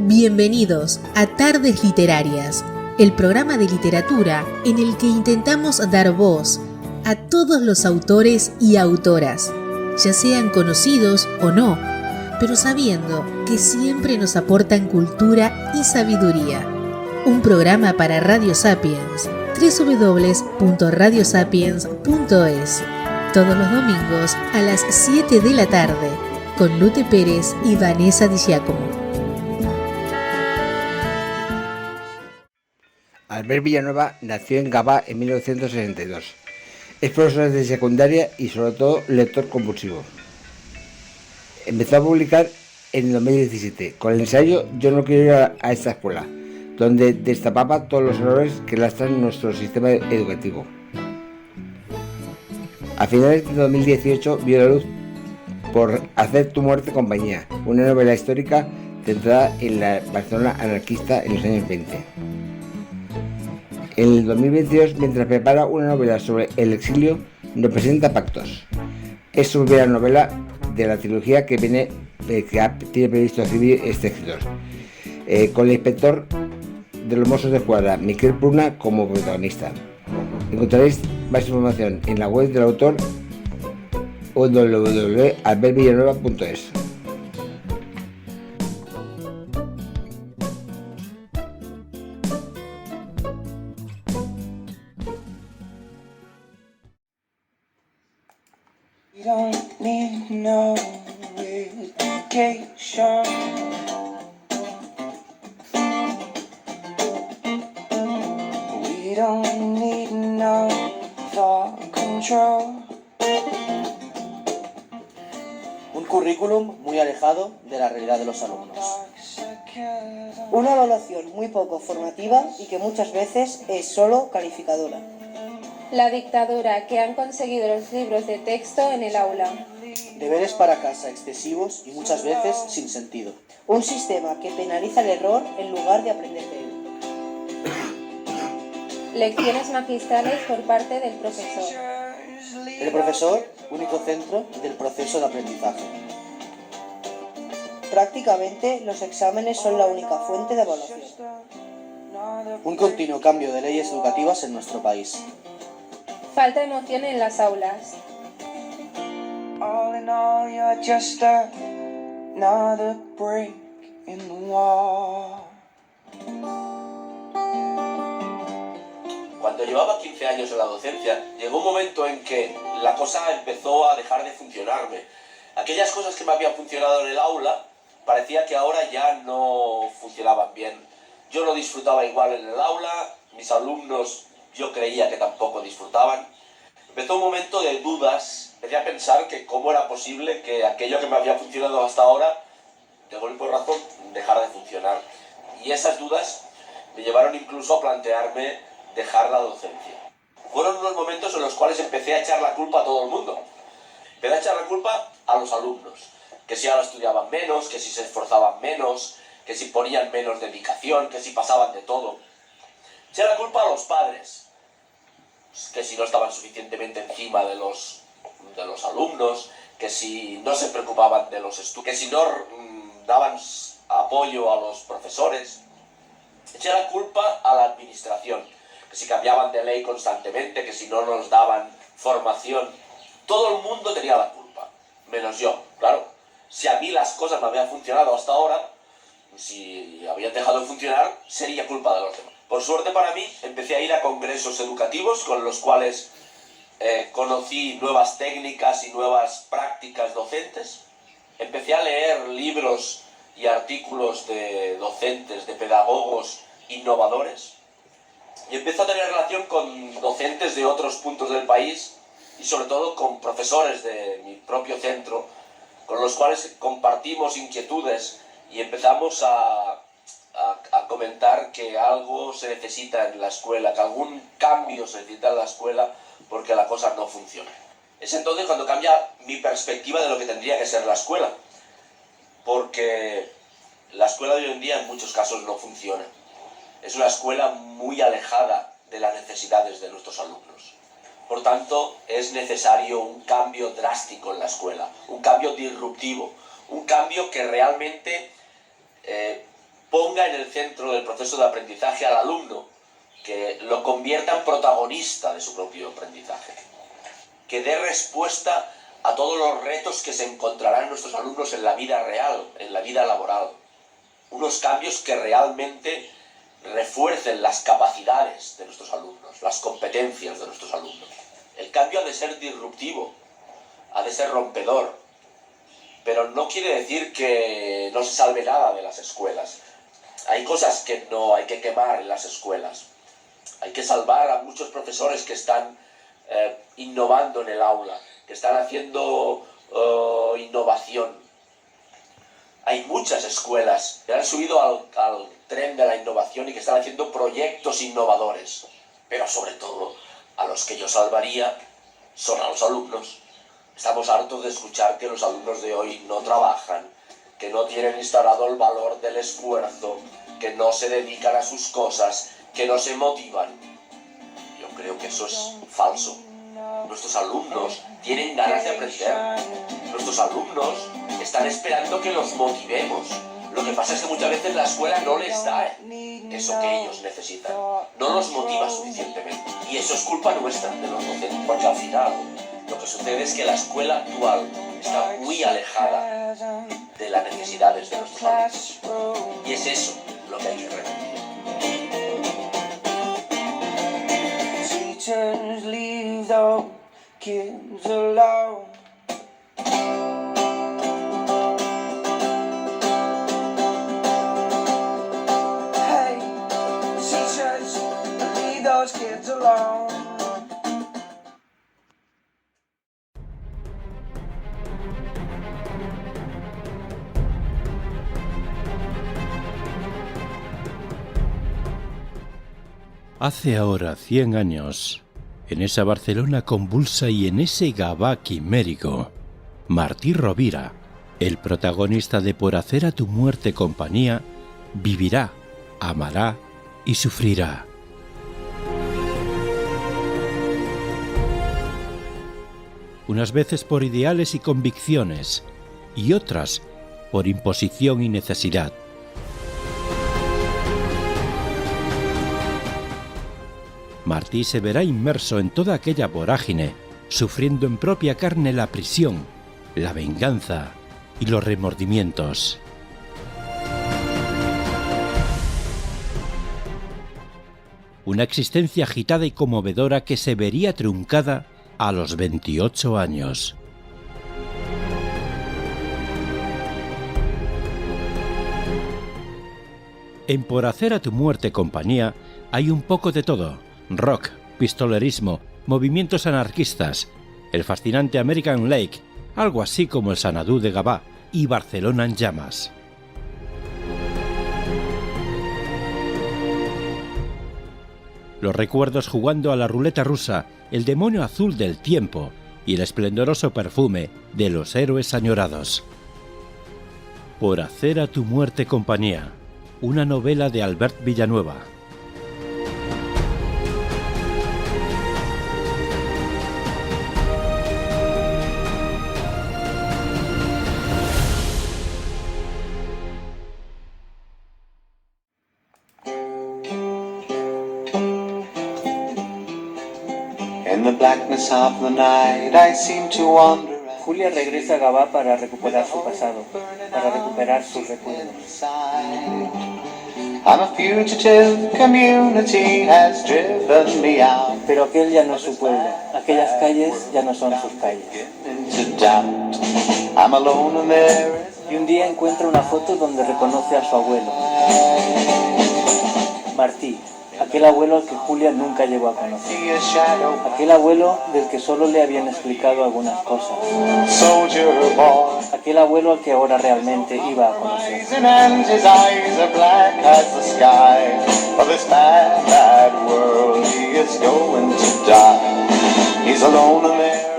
Bienvenidos a Tardes Literarias, el programa de literatura en el que intentamos dar voz a todos los autores y autoras, ya sean conocidos o no, pero sabiendo que siempre nos aportan cultura y sabiduría. Un programa para Radio Sapiens, www.radiosapiens.es, todos los domingos a las 7 de la tarde, con Lute Pérez y Vanessa Di Giacomo. Albert Villanueva nació en Gavà en 1962. Es profesor de secundaria y sobre todo lector compulsivo. Empezó a publicar en 2017 con el ensayo Yo no quiero ir a esta escuela, donde destapaba todos los errores que lastran nuestro sistema educativo. A finales de 2018 vio la luz por Hacer tu muerte compañía, una novela histórica centrada en la Barcelona anarquista en los años 20. En el 2022, mientras prepara una novela sobre el exilio, nos presenta Pactos. Es su primera novela de la trilogía que tiene previsto escribir este escritor, con el inspector de los Mossos de Escuadra, Miquel Pruna, como protagonista. Encontraréis más información en la web del autor www.albertvillanueva.es. We don't need no education. We don't need no thought control. Un currículum muy alejado de la realidad de los alumnos. Una evaluación muy poco formativa y que muchas veces es solo calificadora. La dictadura que han conseguido los libros de texto en el aula. Deberes para casa excesivos y muchas veces sin sentido. Un sistema que penaliza el error en lugar de aprender de él. Lecciones magistrales por parte del profesor. El profesor, único centro del proceso de aprendizaje. Prácticamente los exámenes son la única fuente de evaluación. Un continuo cambio de leyes educativas en nuestro país. Falta emoción en las aulas. All in all, you're just another break in the wall. Cuando llevaba 15 años en la docencia, llegó un momento en que la cosa empezó a dejar de funcionarme. Aquellas cosas que me habían funcionado en el aula, parecía que ahora ya no funcionaban bien. Yo no disfrutaba igual en el aula, mis alumnos yo creía que tampoco disfrutaban. Empezó un momento de dudas, empecé a pensar que cómo era posible que aquello que me había funcionado hasta ahora, de golpe o razón, dejara de funcionar. Y esas dudas me llevaron incluso a plantearme dejar la docencia. Fueron unos momentos en los cuales empecé a echar la culpa a todo el mundo. Empecé a echar la culpa a los alumnos, que si ahora estudiaban menos, que si se esforzaban menos, que si ponían menos dedicación, que si pasaban de todo. Eché la culpa a los padres, que si no estaban suficientemente encima de los alumnos, que si no se preocupaban de los estudios, que si no daban apoyo a los profesores. Eché la culpa a la administración, que si cambiaban de ley constantemente, que si no nos daban formación. Todo el mundo tenía la culpa, menos yo, claro. Si a mí las cosas me habían funcionado hasta ahora, si habían dejado de funcionar, sería culpa de los demás. Por suerte para mí, empecé a ir a congresos educativos con los cuales conocí nuevas técnicas y nuevas prácticas docentes. Empecé a leer libros y artículos de docentes, de pedagogos innovadores. Y empecé a tener relación con docentes de otros puntos del país y sobre todo con profesores de mi propio centro, con los cuales compartimos inquietudes y empezamos a comentar que algo se necesita en la escuela, que algún cambio se necesita en la escuela porque la cosa no funciona. Es entonces cuando cambia mi perspectiva de lo que tendría que ser la escuela, porque la escuela de hoy en día en muchos casos no funciona. Es una escuela muy alejada de las necesidades de nuestros alumnos. Por tanto, es necesario un cambio drástico en la escuela, un cambio disruptivo, un cambio que realmente ponga en el centro del proceso de aprendizaje al alumno, que lo convierta en protagonista de su propio aprendizaje, que dé respuesta a todos los retos que se encontrarán nuestros alumnos en la vida real, en la vida laboral. Unos cambios que realmente refuercen las capacidades de nuestros alumnos, las competencias de nuestros alumnos. El cambio ha de ser disruptivo, ha de ser rompedor, pero no quiere decir que no se salve nada de las escuelas. Hay cosas que no hay que quemar en las escuelas. Hay que salvar a muchos profesores que están innovando en el aula, que están haciendo innovación. Hay muchas escuelas que han subido al tren de la innovación y que están haciendo proyectos innovadores. Pero sobre todo, a los que yo salvaría son a los alumnos. Estamos hartos de escuchar que los alumnos de hoy no trabajan, que no tienen instalado el valor del esfuerzo, que no se dedican a sus cosas, que no se motivan. Yo creo que eso es falso. Nuestros alumnos tienen ganas de aprender. Nuestros alumnos están esperando que los motivemos. Lo que pasa es que muchas veces la escuela no les da eso que ellos necesitan. No los motiva suficientemente. Y eso es culpa nuestra, de los docentes. Porque al final lo que sucede es que la escuela actual está muy alejada de las necesidades de nuestros alumnos. Y es eso lo que hay que revertir. Teachers leave the kids alone. Hey, teachers leave those kids alone. Hace ahora 100 años, en esa Barcelona convulsa y en ese Gavà quimérico, Martí Rovira, el protagonista de Por hacer a tu muerte compañía, vivirá, amará y sufrirá. Unas veces por ideales y convicciones, y otras por imposición y necesidad. Martí se verá inmerso en toda aquella vorágine, sufriendo en propia carne la prisión, la venganza y los remordimientos. Una existencia agitada y conmovedora que se vería truncada a los 28 años. En Por hacer a tu muerte compañía hay un poco de todo. Rock, pistolerismo, movimientos anarquistas, el fascinante American Lake, algo así como el Xanadu de Gavà y Barcelona en llamas. Los recuerdos jugando a la ruleta rusa, el demonio azul del tiempo y el esplendoroso perfume de los héroes añorados. Por hacer a tu muerte compañía, una novela de Albert Villanueva. Julia regresa a Gavà para recuperar su pasado, para recuperar sus recuerdos. Pero aquel ya no es su pueblo, aquellas calles ya no son sus calles. Y un día encuentra una foto donde reconoce a su abuelo, Martí, aquel abuelo al que Julia nunca llegó a conocer. Aquel abuelo del que solo le habían explicado algunas cosas. Aquel abuelo al que ahora realmente iba a conocer.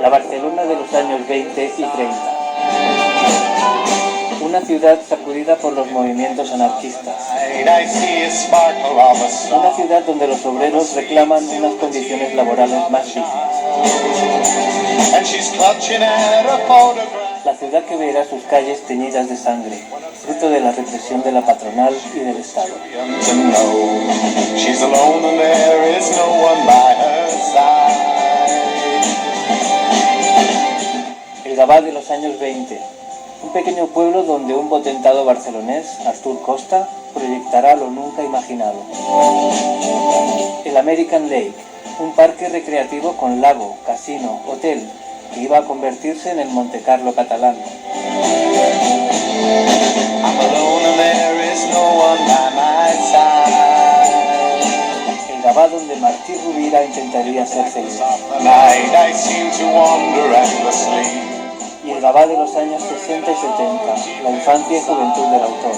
La Barcelona de los años 20 y 30. Una ciudad sacudida por los movimientos anarquistas. Una ciudad donde los obreros reclaman unas condiciones laborales más dignas. la ciudad que verá sus calles teñidas de sangre, fruto de la represión de la patronal y del Estado. El Gavà de los años 20, un pequeño pueblo donde un potentado barcelonés, Artur Costa, proyectará lo nunca imaginado. El American Lake, un parque recreativo con lago, casino, hotel, que iba a convertirse en el Montecarlo catalán. El Gavà donde Martí Rovira intentaría ser feliz. Y el Gavà de los años 60 y 70, la infancia y juventud del autor.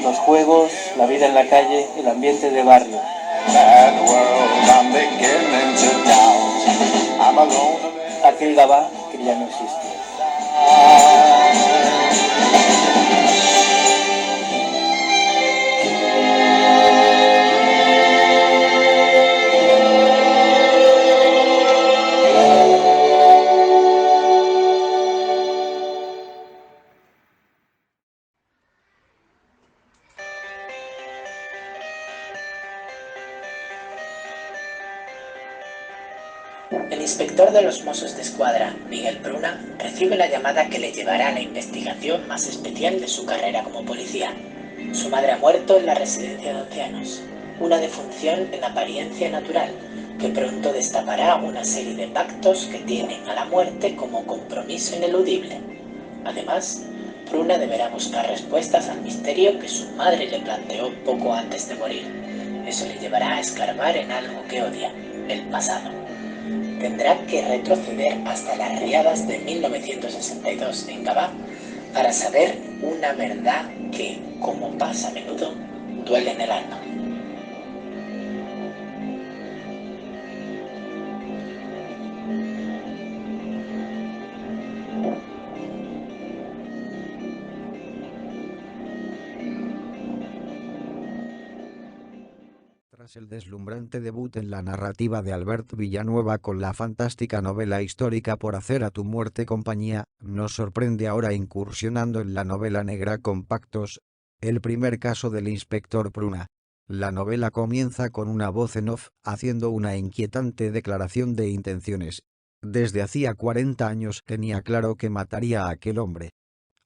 Los juegos, la vida en la calle, el ambiente de barrio. Aquel Gavà que ya no existe. El inspector de los Mossos d'Esquadra, Miguel Pruna, recibe la llamada que le llevará a la investigación más especial de su carrera como policía. Su madre ha muerto en la residencia de ancianos, una defunción en apariencia natural, que pronto destapará una serie de pactos que tienen a la muerte como compromiso ineludible. Además, Pruna deberá buscar respuestas al misterio que su madre le planteó poco antes de morir. Eso le llevará a escarbar en algo que odia, el pasado. Tendrá que retroceder hasta las riadas de 1962 en Gavà para saber una verdad que, como pasa a menudo, duele en el alma. Tras el deslumbrante debut en la narrativa de Albert Villanueva con la fantástica novela histórica Por hacer a tu muerte compañía, nos sorprende ahora incursionando en la novela negra con Pactos, el primer caso del inspector Pruna. La novela comienza con una voz en off haciendo una inquietante declaración de intenciones. Desde hacía 40 años tenía claro que mataría a aquel hombre.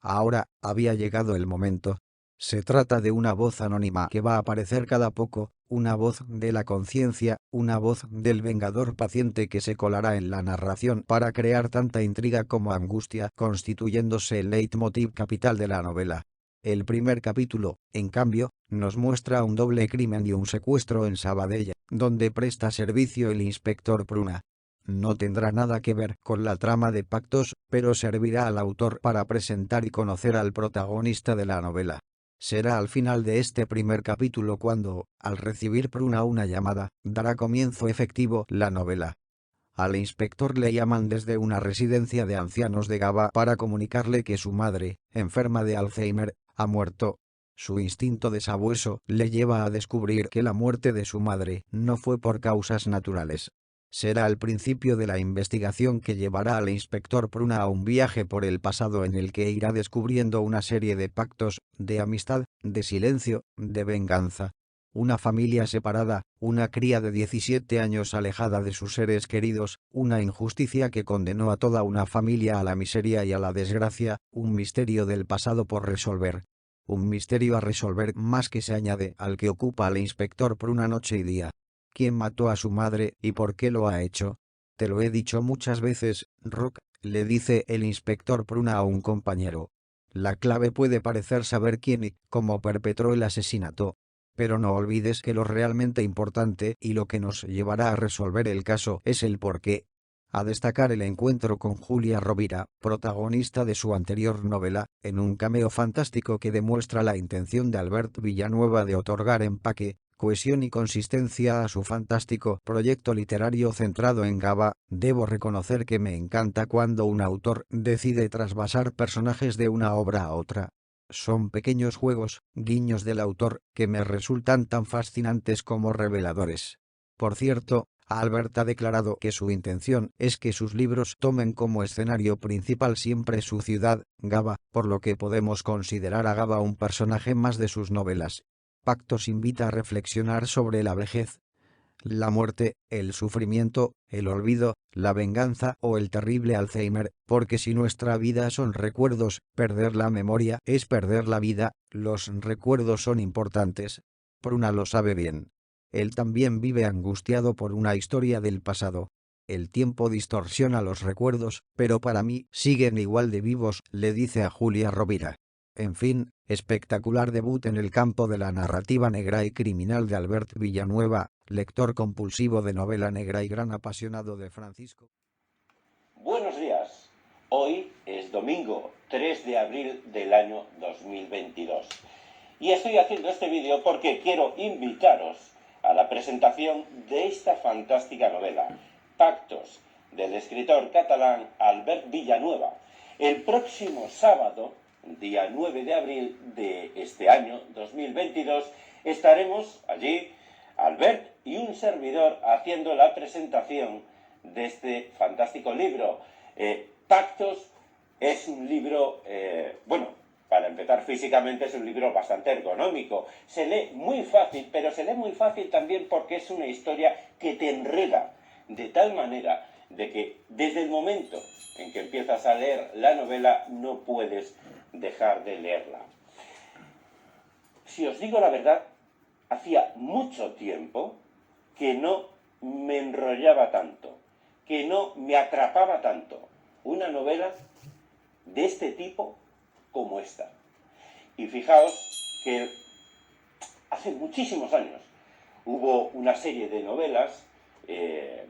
Ahora había llegado el momento. Se trata de una voz anónima que va a aparecer cada poco, una voz de la conciencia, una voz del vengador paciente que se colará en la narración para crear tanta intriga como angustia, constituyéndose el leitmotiv capital de la novela. El primer capítulo, en cambio, nos muestra un doble crimen y un secuestro en Sabadell, donde presta servicio el inspector Pruna. No tendrá nada que ver con la trama de Pactos, pero servirá al autor para presentar y conocer al protagonista de la novela. Será al final de este primer capítulo cuando, al recibir Pruna una llamada, dará comienzo efectivo la novela. Al inspector le llaman desde una residencia de ancianos de Gavà para comunicarle que su madre, enferma de Alzheimer, ha muerto. Su instinto de sabueso le lleva a descubrir que la muerte de su madre no fue por causas naturales. Será el principio de la investigación que llevará al inspector Pruna a un viaje por el pasado en el que irá descubriendo una serie de pactos, de amistad, de silencio, de venganza. Una familia separada, una cría de 17 años alejada de sus seres queridos, una injusticia que condenó a toda una familia a la miseria y a la desgracia, un misterio del pasado por resolver. Un misterio a resolver más que se añade al que ocupa al inspector Pruna noche y día. ¿Quién mató a su madre y por qué lo ha hecho? Te lo he dicho muchas veces, Rock, le dice el inspector Pruna a un compañero. La clave puede parecer saber quién y cómo perpetró el asesinato. Pero no olvides que lo realmente importante y lo que nos llevará a resolver el caso es el porqué. A destacar el encuentro con Julia Rovira, protagonista de su anterior novela, en un cameo fantástico que demuestra la intención de Albert Villanueva de otorgar empaque, cohesión y consistencia a su fantástico proyecto literario centrado en Gavà. Debo reconocer que me encanta cuando un autor decide trasvasar personajes de una obra a otra. Son pequeños juegos, guiños del autor, que me resultan tan fascinantes como reveladores. Por cierto, Albert ha declarado que su intención es que sus libros tomen como escenario principal siempre su ciudad, Gaba, por lo que podemos considerar a Gaba un personaje más de sus novelas. Pactos invita a reflexionar sobre la vejez, la muerte, el sufrimiento, el olvido, la venganza o el terrible Alzheimer, porque si nuestra vida son recuerdos, perder la memoria es perder la vida. Los recuerdos son importantes. Pruna lo sabe bien. Él también vive angustiado por una historia del pasado. El tiempo distorsiona los recuerdos, pero para mí siguen igual de vivos, le dice a Julia Rovira. En fin, espectacular debut en el campo de la narrativa negra y criminal de Albert Villanueva, lector compulsivo de novela negra y gran apasionado de Francisco. Buenos días. Hoy es domingo 3 de abril del año 2022. Y estoy haciendo este vídeo porque quiero invitaros a la presentación de esta fantástica novela, Pactos, del escritor catalán Albert Villanueva. El próximo sábado, día 9 de abril de este año 2022, estaremos allí, Albert y un servidor, haciendo la presentación de este fantástico libro. Pactos es un libro, para empezar físicamente es un libro bastante ergonómico. Se lee muy fácil, pero se lee muy fácil también porque es una historia que te enreda de tal manera de que desde el momento en que empiezas a leer la novela no puedes dejar de leerla. Si os digo la verdad, hacía mucho tiempo que no me enrollaba tanto, que no me atrapaba tanto una novela de este tipo como esta. Y fijaos que hace muchísimos años hubo una serie de novelas que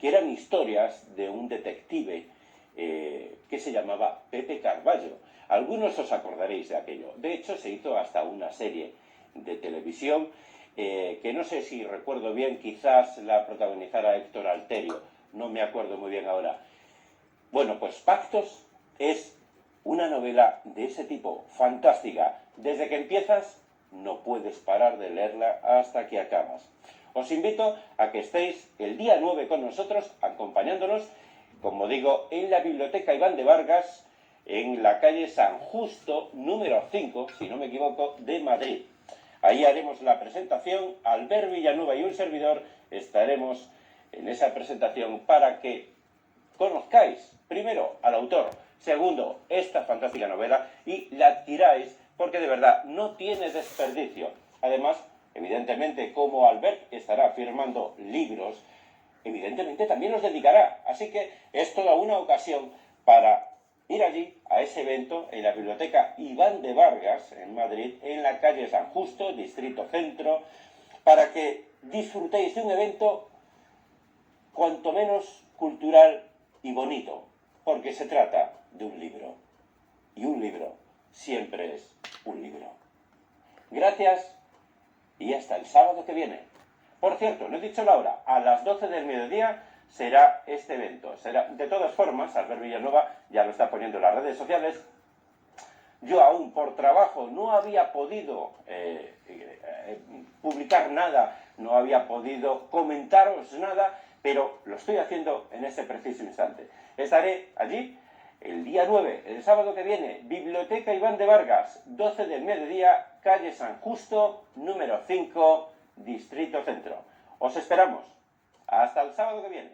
eran historias de un detective que se llamaba Pepe Carballo. Algunos os acordaréis de aquello. De hecho, se hizo hasta una serie de televisión que no sé si recuerdo bien, quizás la protagonizara Héctor Alterio, no me acuerdo muy bien ahora. Bueno, pues Pactos es una novela de ese tipo, fantástica. Desde que empiezas no puedes parar de leerla hasta que acabas. Os invito a que estéis el día 9 con nosotros, acompañándonos, como digo, en la Biblioteca Iván de Vargas, en la calle San Justo, número 5, si no me equivoco, de Madrid. Ahí haremos la presentación. Albert Villanueva y un servidor estaremos en esa presentación para que conozcáis, primero, al autor, segundo, esta fantástica novela y la adquiráis porque de verdad no tiene desperdicio. Además, evidentemente, como Albert estará firmando libros, evidentemente también los dedicará. Así que es toda una ocasión para ir allí a ese evento en la Biblioteca Iván de Vargas, en Madrid, en la calle San Justo, Distrito Centro, para que disfrutéis de un evento cuanto menos cultural y bonito, porque se trata de un libro. Y un libro siempre es un libro. Gracias y hasta el sábado que viene. Por cierto, no he dicho la hora, a las 12 del mediodía será este evento. De todas formas, Albert Villanueva ya lo está poniendo en las redes sociales. Yo aún por trabajo no había podido publicar nada, no había podido comentaros nada, pero lo estoy haciendo en este preciso instante. Estaré allí el día 9, el sábado que viene, Biblioteca Iván de Vargas, 12 del mediodía, calle San Justo, número 5, Distrito Centro. Os esperamos. Hasta el sábado que viene.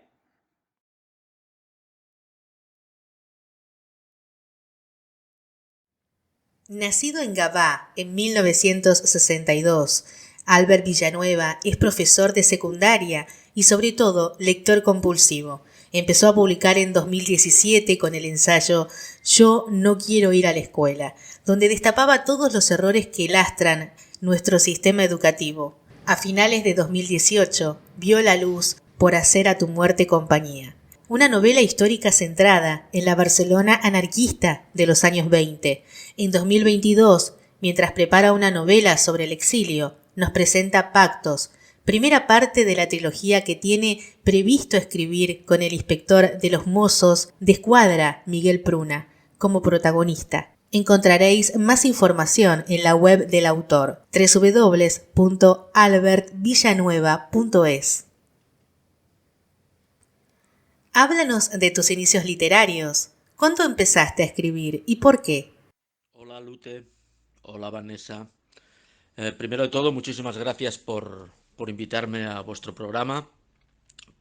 Nacido en Gabá en 1962, Albert Villanueva es profesor de secundaria y sobre todo lector compulsivo. Empezó a publicar en 2017 con el ensayo Yo no quiero ir a la escuela, donde destapaba todos los errores que lastran nuestro sistema educativo. A finales de 2018 vio la luz Por hacer a tu muerte compañía, una novela histórica centrada en la Barcelona anarquista de los años 20. En 2022, mientras prepara una novela sobre el exilio, nos presenta Pactos, primera parte de la trilogía que tiene previsto escribir con el inspector de los Mossos de Escuadra, Miguel Pruna, como protagonista. Encontraréis más información en la web del autor www.albertvillanueva.es. Háblanos de tus inicios literarios. ¿Cuándo empezaste a escribir y por qué? Hola Lute, hola Vanessa. Primero de todo, muchísimas gracias por invitarme a vuestro programa,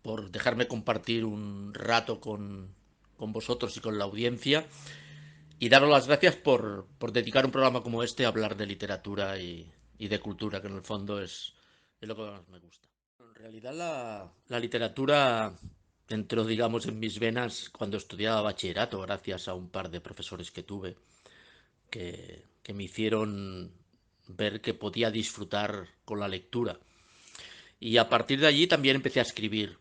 por dejarme compartir un rato con vosotros y con la audiencia, y daros las gracias por dedicar un programa como este a hablar de literatura y de cultura, que en el fondo es lo que más me gusta. En realidad la literatura entró, digamos, en mis venas cuando estudiaba bachillerato, gracias a un par de profesores que tuve, que me hicieron ver que podía disfrutar con la lectura. Y a partir de allí también empecé a escribir.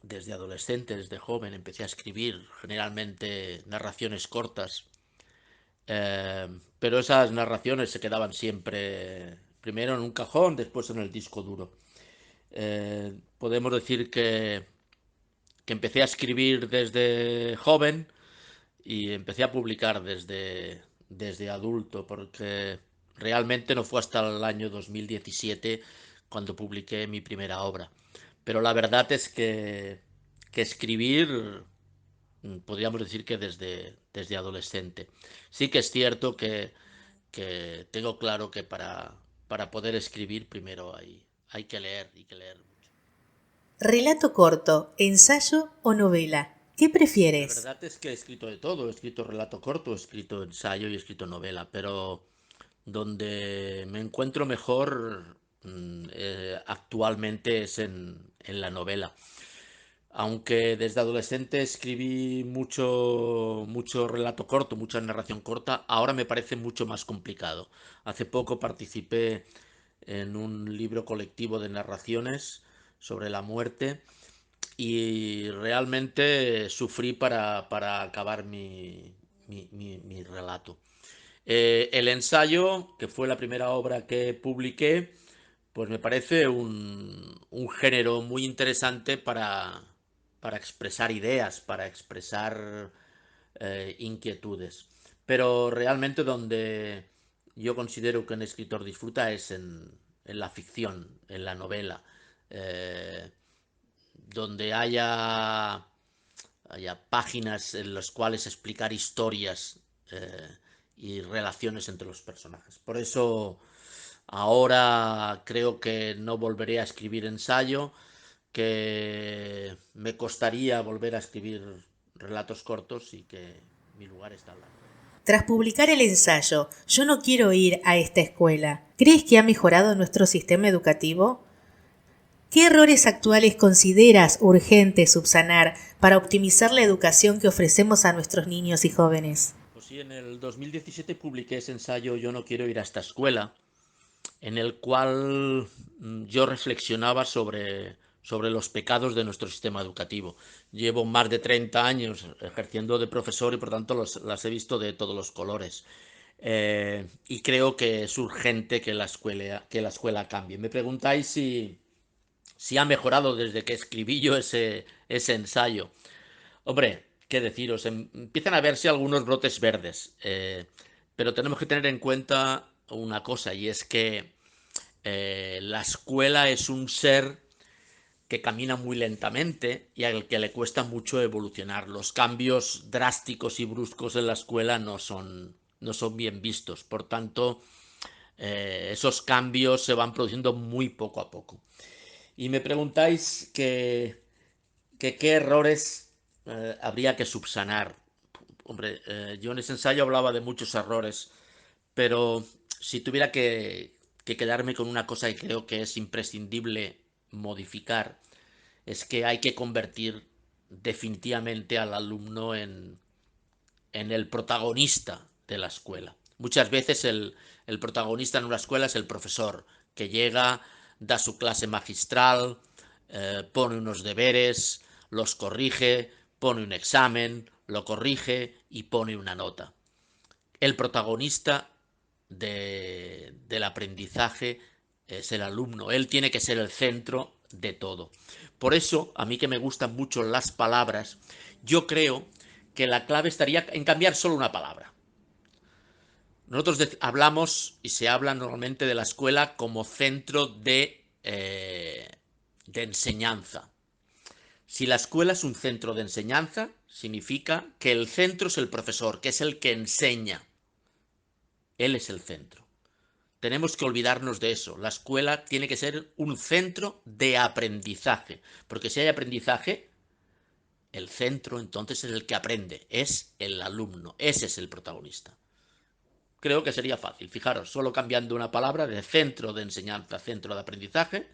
Desde adolescente, desde joven, empecé a escribir generalmente narraciones cortas. Pero esas narraciones se quedaban siempre primero en un cajón, después en el disco duro. Podemos decir que empecé a escribir desde joven y empecé a publicar desde adulto, porque realmente no fue hasta el año 2017 cuando publiqué mi primera obra. Pero la verdad es que escribir, podríamos decir que desde adolescente. Sí que es cierto que tengo claro que para poder escribir primero hay que leer y que leer mucho. Relato corto, ensayo o novela. ¿Qué prefieres? La verdad es que he escrito de todo. He escrito relato corto, he escrito ensayo y he escrito novela, pero donde me encuentro mejor actualmente es en la novela. Aunque desde adolescente escribí mucho relato corto, mucha narración corta, ahora me parece mucho más complicado. Hace poco participé en un libro colectivo de narraciones sobre la muerte y realmente sufrí para acabar mi relato. El ensayo, que fue la primera obra que publiqué, pues me parece un género muy interesante para expresar ideas, para expresar inquietudes. Pero realmente donde yo considero que un escritor disfruta es en la ficción, en la novela, donde haya páginas en las cuales explicar historias y relaciones entre los personajes. Por eso ahora creo que no volveré a escribir ensayo, que me costaría volver a escribir relatos cortos y que mi lugar está al lado. Tras publicar el ensayo Yo no quiero ir a esta escuela, ¿crees que ha mejorado nuestro sistema educativo? ¿Qué errores actuales consideras urgente subsanar para optimizar la educación que ofrecemos a nuestros niños y jóvenes? Pues sí, en el 2017 publiqué ese ensayo Yo no quiero ir a esta escuela, en el cual yo reflexionaba sobre los pecados de nuestro sistema educativo. Llevo más de 30 años ejerciendo de profesor y por tanto las he visto de todos los colores. Y creo que es urgente que la escuela cambie. Me preguntáis si ha mejorado desde que escribí yo ese ensayo. Hombre, qué deciros, empiezan a verse algunos brotes verdes, pero tenemos que tener en cuenta una cosa, y es que la escuela es un ser que camina muy lentamente y al que le cuesta mucho evolucionar. Los cambios drásticos y bruscos en la escuela no son bien vistos. Por tanto, esos cambios se van produciendo muy poco a poco. Y me preguntáis qué errores habría que subsanar. Hombre, yo en ese ensayo hablaba de muchos errores, pero si tuviera que quedarme con una cosa que creo que es imprescindible modificar, es que hay que convertir definitivamente al alumno en el protagonista de la escuela. Muchas veces el protagonista en una escuela es el profesor, que llega, da su clase magistral, pone unos deberes, los corrige, pone un examen, lo corrige y pone una nota. El protagonista del aprendizaje es el alumno. Él tiene que ser el centro de todo. Por eso, a mí que me gustan mucho las palabras, yo creo que la clave estaría en cambiar solo una palabra. nosotros hablamos y se habla normalmente de la escuela como centro de enseñanza. Si la escuela es un centro de enseñanza, significa que el centro es el profesor, que es el que enseña. Él es el centro. Tenemos que olvidarnos de eso. La escuela tiene que ser un centro de aprendizaje, porque si hay aprendizaje, el centro entonces es el que aprende, es el alumno, ese es el protagonista. Creo que sería fácil, fijaros, solo cambiando una palabra de centro de enseñanza a centro de aprendizaje,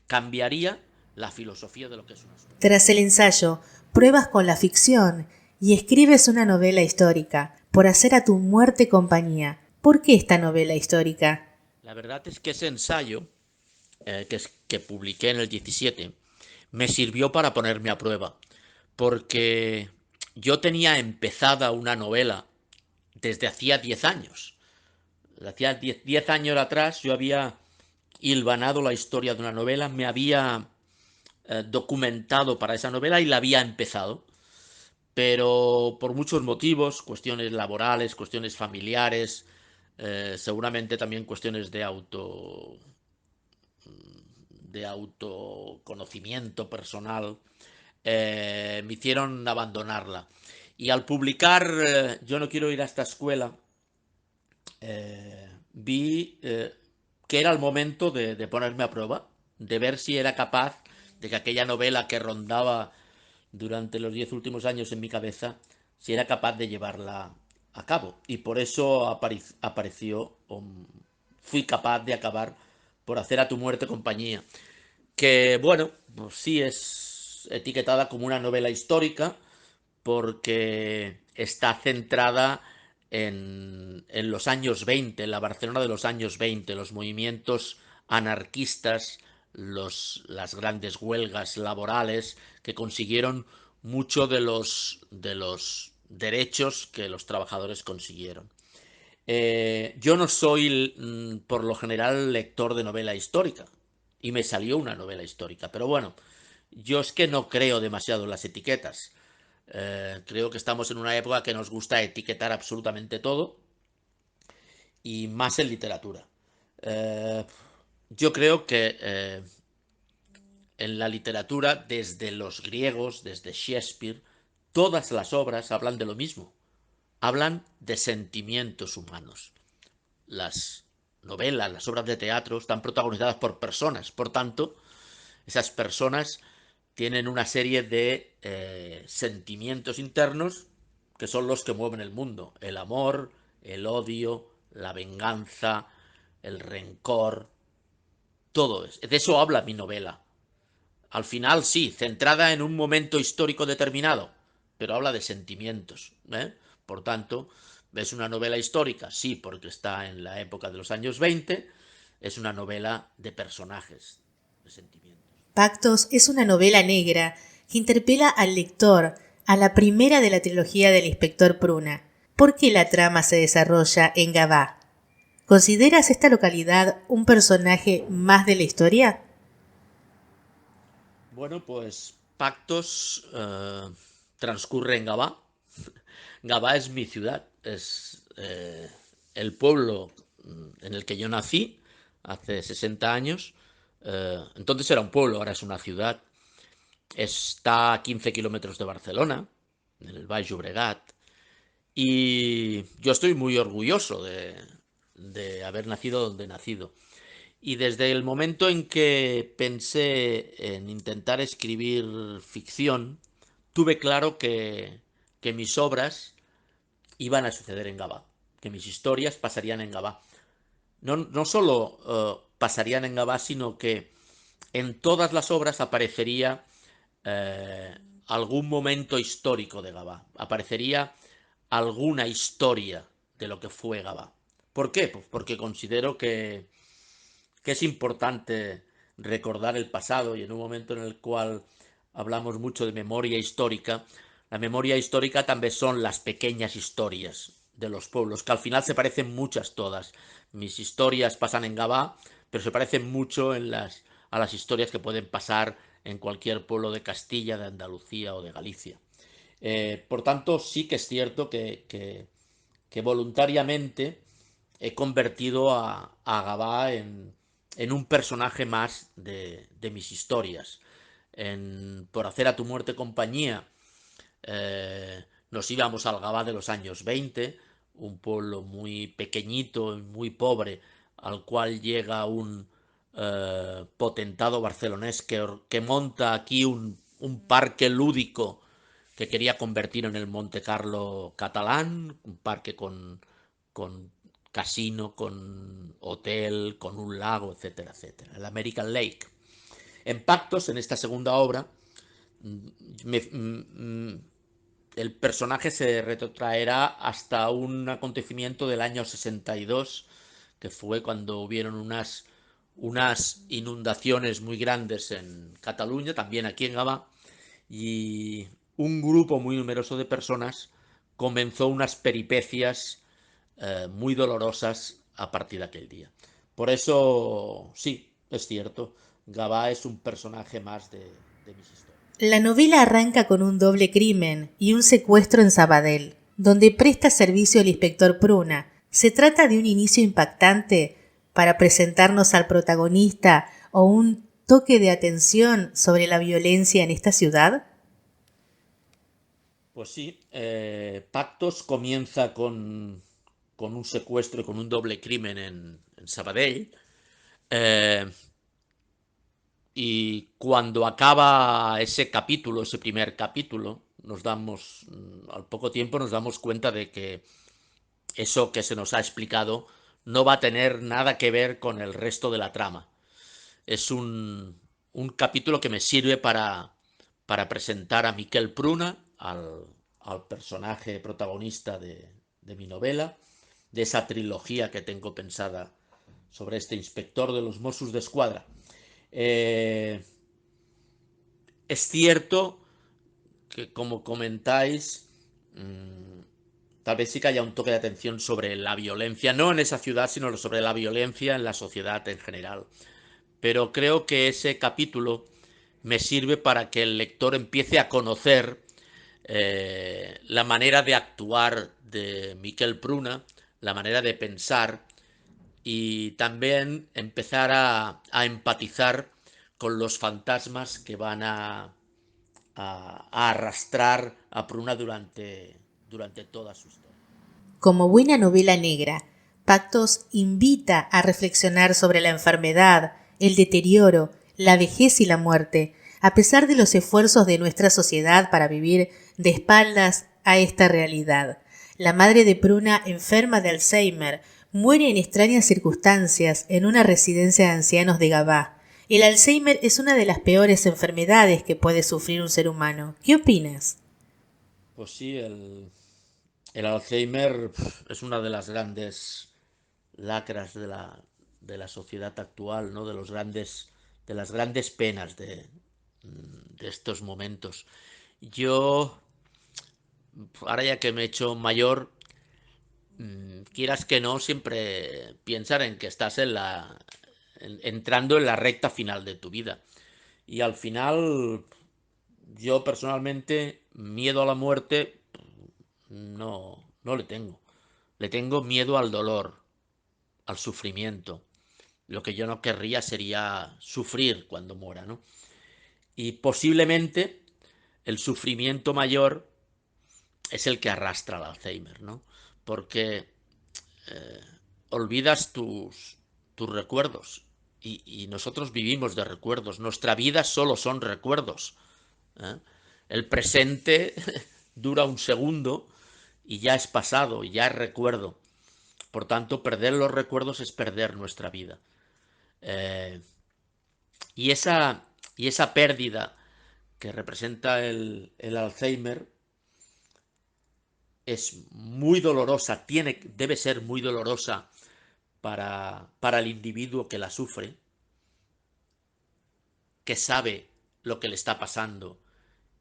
cambiaría la filosofía de lo que es una escuela. Tras el ensayo, pruebas con la ficción y escribes una novela histórica, Por hacer a tu muerte compañía. ¿Por qué esta novela histórica? La verdad es que ese ensayo, que publiqué en el 17, me sirvió para ponerme a prueba, porque yo tenía empezada una novela desde hacía 10 años. Hacía 10 años atrás yo había hilvanado la historia de una novela, me había documentado para esa novela y la había empezado. Pero por muchos motivos, cuestiones laborales, cuestiones familiares, seguramente también cuestiones de autoconocimiento personal, me hicieron abandonarla. Y al publicar Yo no quiero ir a esta escuela, vi que era el momento de ponerme a prueba, de ver si era capaz de que aquella novela que rondaba durante los 10 últimos años en mi cabeza, si era capaz de llevarla a cabo. Y por eso fui capaz de acabar Por hacer a tu muerte compañía. Que, bueno, pues sí es etiquetada como una novela histórica, porque está centrada en los años 20, en la Barcelona de los años 20, los movimientos anarquistas, las grandes huelgas laborales que consiguieron mucho de los derechos que los trabajadores consiguieron. Yo no soy, por lo general, lector de novela histórica, y me salió una novela histórica, pero bueno, yo es que no creo demasiado en las etiquetas. Creo que estamos en una época que nos gusta etiquetar absolutamente todo, y más en literatura. Yo creo que en la literatura, desde los griegos, desde Shakespeare, todas las obras hablan de lo mismo. Hablan de sentimientos humanos. Las novelas, las obras de teatro están protagonizadas por personas. Por tanto, esas personas tienen una serie de sentimientos internos que son los que mueven el mundo. El amor, el odio, la venganza, el rencor. Todo eso. De eso habla mi novela. Al final sí, centrada en un momento histórico determinado, pero habla de sentimientos, ¿eh? Por tanto, ¿es una novela histórica? Sí, porque está en la época de los años 20, es una novela de personajes, de sentimientos. Pactos es una novela negra que interpela al lector, a la primera de la trilogía del inspector Pruna. ¿Por qué la trama se desarrolla en Gavà? ¿Consideras esta localidad un personaje más de la historia? Bueno, pues Pactos transcurre en Gavà. Gavà es mi ciudad, es el pueblo en el que yo nací hace 60 años. Entonces era un pueblo, ahora es una ciudad. Está a 15 kilómetros de Barcelona, en el Baix Llobregat. Y yo estoy muy orgulloso de haber nacido donde he nacido. Y desde el momento en que pensé en intentar escribir ficción, tuve claro que mis obras iban a suceder en Gavà, que mis historias pasarían en Gavà. No solo pasarían en Gavà, sino que en todas las obras aparecería algún momento histórico de Gavà, aparecería alguna historia de lo que fue Gavà. ¿Por qué? Pues porque considero que es importante recordar el pasado, y en un momento en el cual hablamos mucho de memoria histórica, la memoria histórica también son las pequeñas historias de los pueblos, que al final se parecen muchas todas. Mis historias pasan en Gavà, pero se parecen mucho a las historias que pueden pasar en cualquier pueblo de Castilla, de Andalucía o de Galicia. Por tanto, sí que es cierto que voluntariamente he convertido a Gavà en un personaje más de mis historias. Por hacer a tu muerte compañía, nos íbamos al Gavà de los años 20, un pueblo muy pequeñito y muy pobre, al cual llega un potentado barcelonés que monta aquí un parque lúdico que quería convertir en el Monte Carlo catalán, un parque con casino, con hotel, con un lago, etcétera, etcétera. El American Lake. En Pactos, en esta segunda obra, el personaje se retrotraerá hasta un acontecimiento del año 62, que fue cuando hubieron unas inundaciones muy grandes en Cataluña, también aquí en Gavà, y un grupo muy numeroso de personas comenzó unas peripecias muy dolorosas a partir de aquel día. Por eso, sí, es cierto, Gavà es un personaje más de mis historias. La novela arranca con un doble crimen y un secuestro en Sabadell, donde presta servicio el inspector Pruna. ¿Se trata de un inicio impactante para presentarnos al protagonista o un toque de atención sobre la violencia en esta ciudad? Pues sí, Pactos comienza con un secuestro y con un doble crimen en Sabadell. Y cuando acaba ese capítulo, ese primer capítulo, al poco tiempo nos damos cuenta de que eso que se nos ha explicado no va a tener nada que ver con el resto de la trama. Es un capítulo que me sirve para presentar a Miquel Pruna, al personaje protagonista de mi novela, de esa trilogía que tengo pensada sobre este inspector de los Mossos d'Esquadra. Es cierto que, como comentáis, tal vez sí que haya un toque de atención sobre la violencia, no en esa ciudad, sino sobre la violencia en la sociedad en general. Pero creo que ese capítulo me sirve para que el lector empiece a conocer la manera de actuar de Miquel Pruna, la manera de pensar, y también empezar a empatizar con los fantasmas que van a arrastrar a Pruna durante toda su historia. Como buena novela negra, Pactos invita a reflexionar sobre la enfermedad, el deterioro, la vejez y la muerte, a pesar de los esfuerzos de nuestra sociedad para vivir de espaldas a esta realidad. La madre de Pruna, enferma de Alzheimer, muere en extrañas circunstancias en una residencia de ancianos de Gavà. El Alzheimer es una de las peores enfermedades que puede sufrir un ser humano. ¿Qué opinas? Pues sí, el Alzheimer es una de las grandes lacras de la sociedad actual, ¿no? De las grandes penas de estos momentos. Yo, ahora ya que me he hecho mayor, quieras que no, siempre piensar en que estás entrando en la recta final de tu vida. Y al final, yo personalmente, miedo a la muerte no le tengo. Le tengo miedo al dolor, al sufrimiento. Lo que yo no querría sería sufrir cuando muera, ¿no? Y posiblemente el sufrimiento mayor es el que arrastra el Alzheimer, ¿no? Porque olvidas tus recuerdos y nosotros vivimos de recuerdos. Nuestra vida solo son recuerdos, ¿eh? El presente dura un segundo y ya es pasado, y ya es recuerdo. Por tanto, perder los recuerdos es perder nuestra vida. Y esa pérdida que representa el Alzheimer es muy dolorosa, debe ser muy dolorosa para el individuo que la sufre, que sabe lo que le está pasando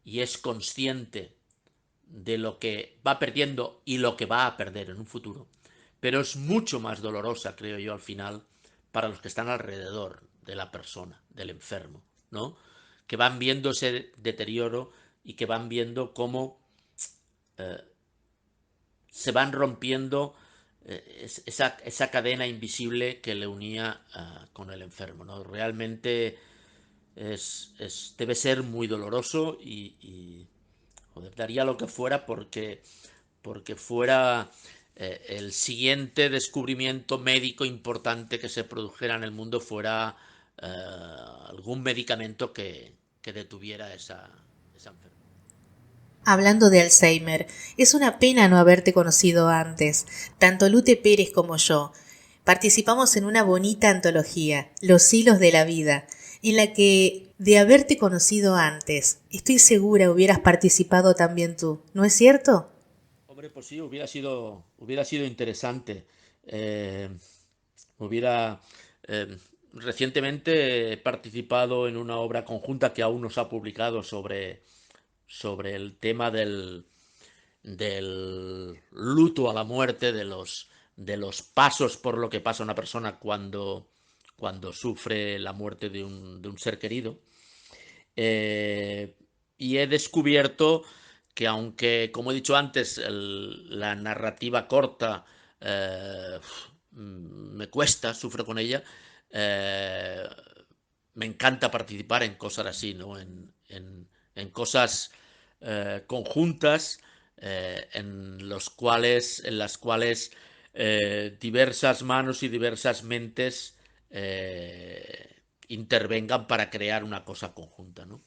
y es consciente de lo que va perdiendo y lo que va a perder en un futuro. Pero es mucho más dolorosa, creo yo, al final, para los que están alrededor de la persona, del enfermo, ¿no? Que van viendo ese deterioro y que van viendo cómo se van rompiendo esa cadena invisible que le unía con el enfermo, ¿no? Realmente debe ser muy doloroso y joder, daría lo que fuera porque fuera el siguiente descubrimiento médico importante que se produjera en el mundo fuera algún medicamento que detuviera esa enfermedad. Hablando de Alzheimer, es una pena no haberte conocido antes. Tanto Lute Pérez como yo participamos en una bonita antología, Los hilos de la vida, en la que, de haberte conocido antes, estoy segura hubieras participado también tú, ¿no es cierto? Hombre, pues sí, hubiera sido interesante. Recientemente he participado en una obra conjunta que aún no se ha publicado sobre el tema del luto a la muerte, de los pasos por lo que pasa una persona cuando sufre la muerte de un ser querido. Y he descubierto que, aunque, como he dicho antes, la narrativa corta me cuesta, sufro con ella, me encanta participar en cosas así, ¿no? En cosas conjuntas en las cuales diversas manos y diversas mentes intervengan para crear una cosa conjunta, ¿no?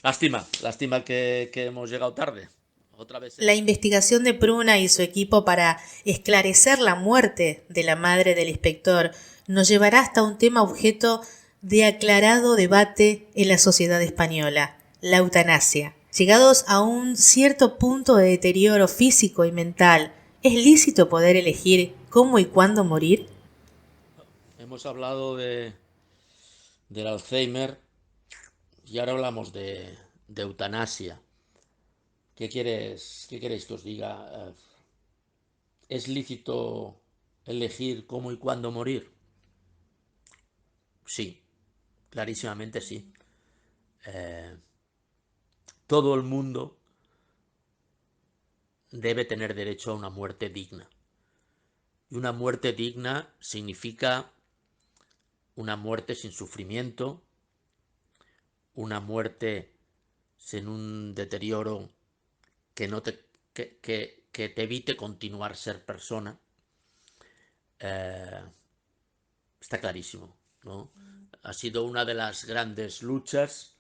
Lástima que hemos llegado tarde. Otra vez. La investigación de Pruna y su equipo para esclarecer la muerte de la madre del inspector nos llevará hasta un tema objeto de aclarado debate en la sociedad española, la eutanasia. Llegados a un cierto punto de deterioro físico y mental, ¿es lícito poder elegir cómo y cuándo morir? Hemos hablado del Alzheimer y ahora hablamos de eutanasia. ¿Qué queréis que os diga? ¿Es lícito elegir cómo y cuándo morir? Sí, clarísimamente sí. Todo el mundo debe tener derecho a una muerte digna. Y una muerte digna significa una muerte sin sufrimiento, una muerte sin un deterioro que te evite continuar ser persona. Está clarísimo, ¿no? Ha sido una de las grandes luchas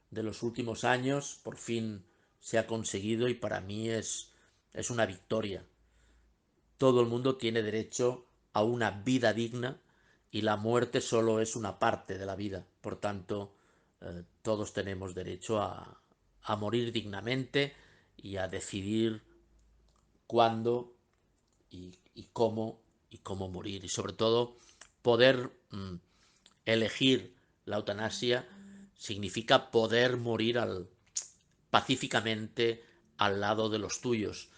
de los últimos años, por fin se ha conseguido y para mí es una victoria. Todo el mundo tiene derecho a una vida digna y la muerte solo es una parte de la vida. Por tanto, todos tenemos derecho a morir dignamente y a decidir cuándo y cómo morir. Y sobre todo, poder elegir la eutanasia significa poder morir pacíficamente al lado de los tuyos.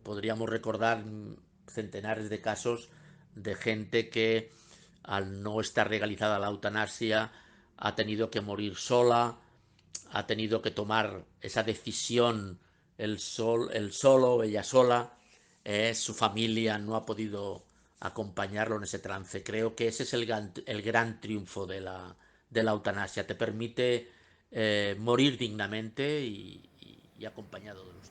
Podríamos recordar centenares de casos de gente que, al no estar legalizada la eutanasia, ha tenido que morir sola, ha tenido que tomar esa decisión él solo, ella sola, su familia no ha podido acompañarlo en ese trance. Creo que ese es el gran triunfo de la eutanasia. Te permite morir dignamente y acompañado de los tuyos.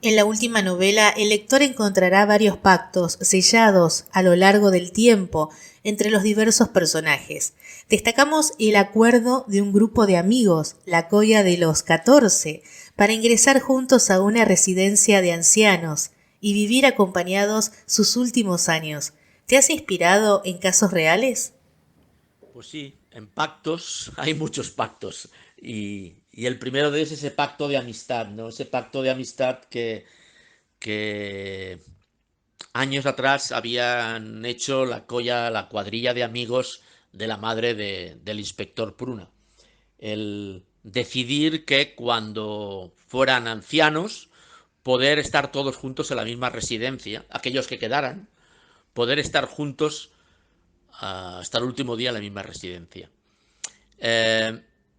En la última novela, el lector encontrará varios pactos sellados a lo largo del tiempo entre los diversos personajes. Destacamos el acuerdo de un grupo de amigos, la Colla de los 14, para ingresar juntos a una residencia de ancianos y vivir acompañados sus últimos años. ¿Te has inspirado en casos reales? Pues sí, en pactos hay muchos pactos y el primero de ellos es ese pacto de amistad, ¿no? Ese pacto de amistad que años atrás habían hecho la cuadrilla de amigos de la madre del inspector Pruna. El decidir que cuando fueran ancianos, poder estar todos juntos en la misma residencia, aquellos que quedaran, poder estar juntos hasta el último día en la misma residencia.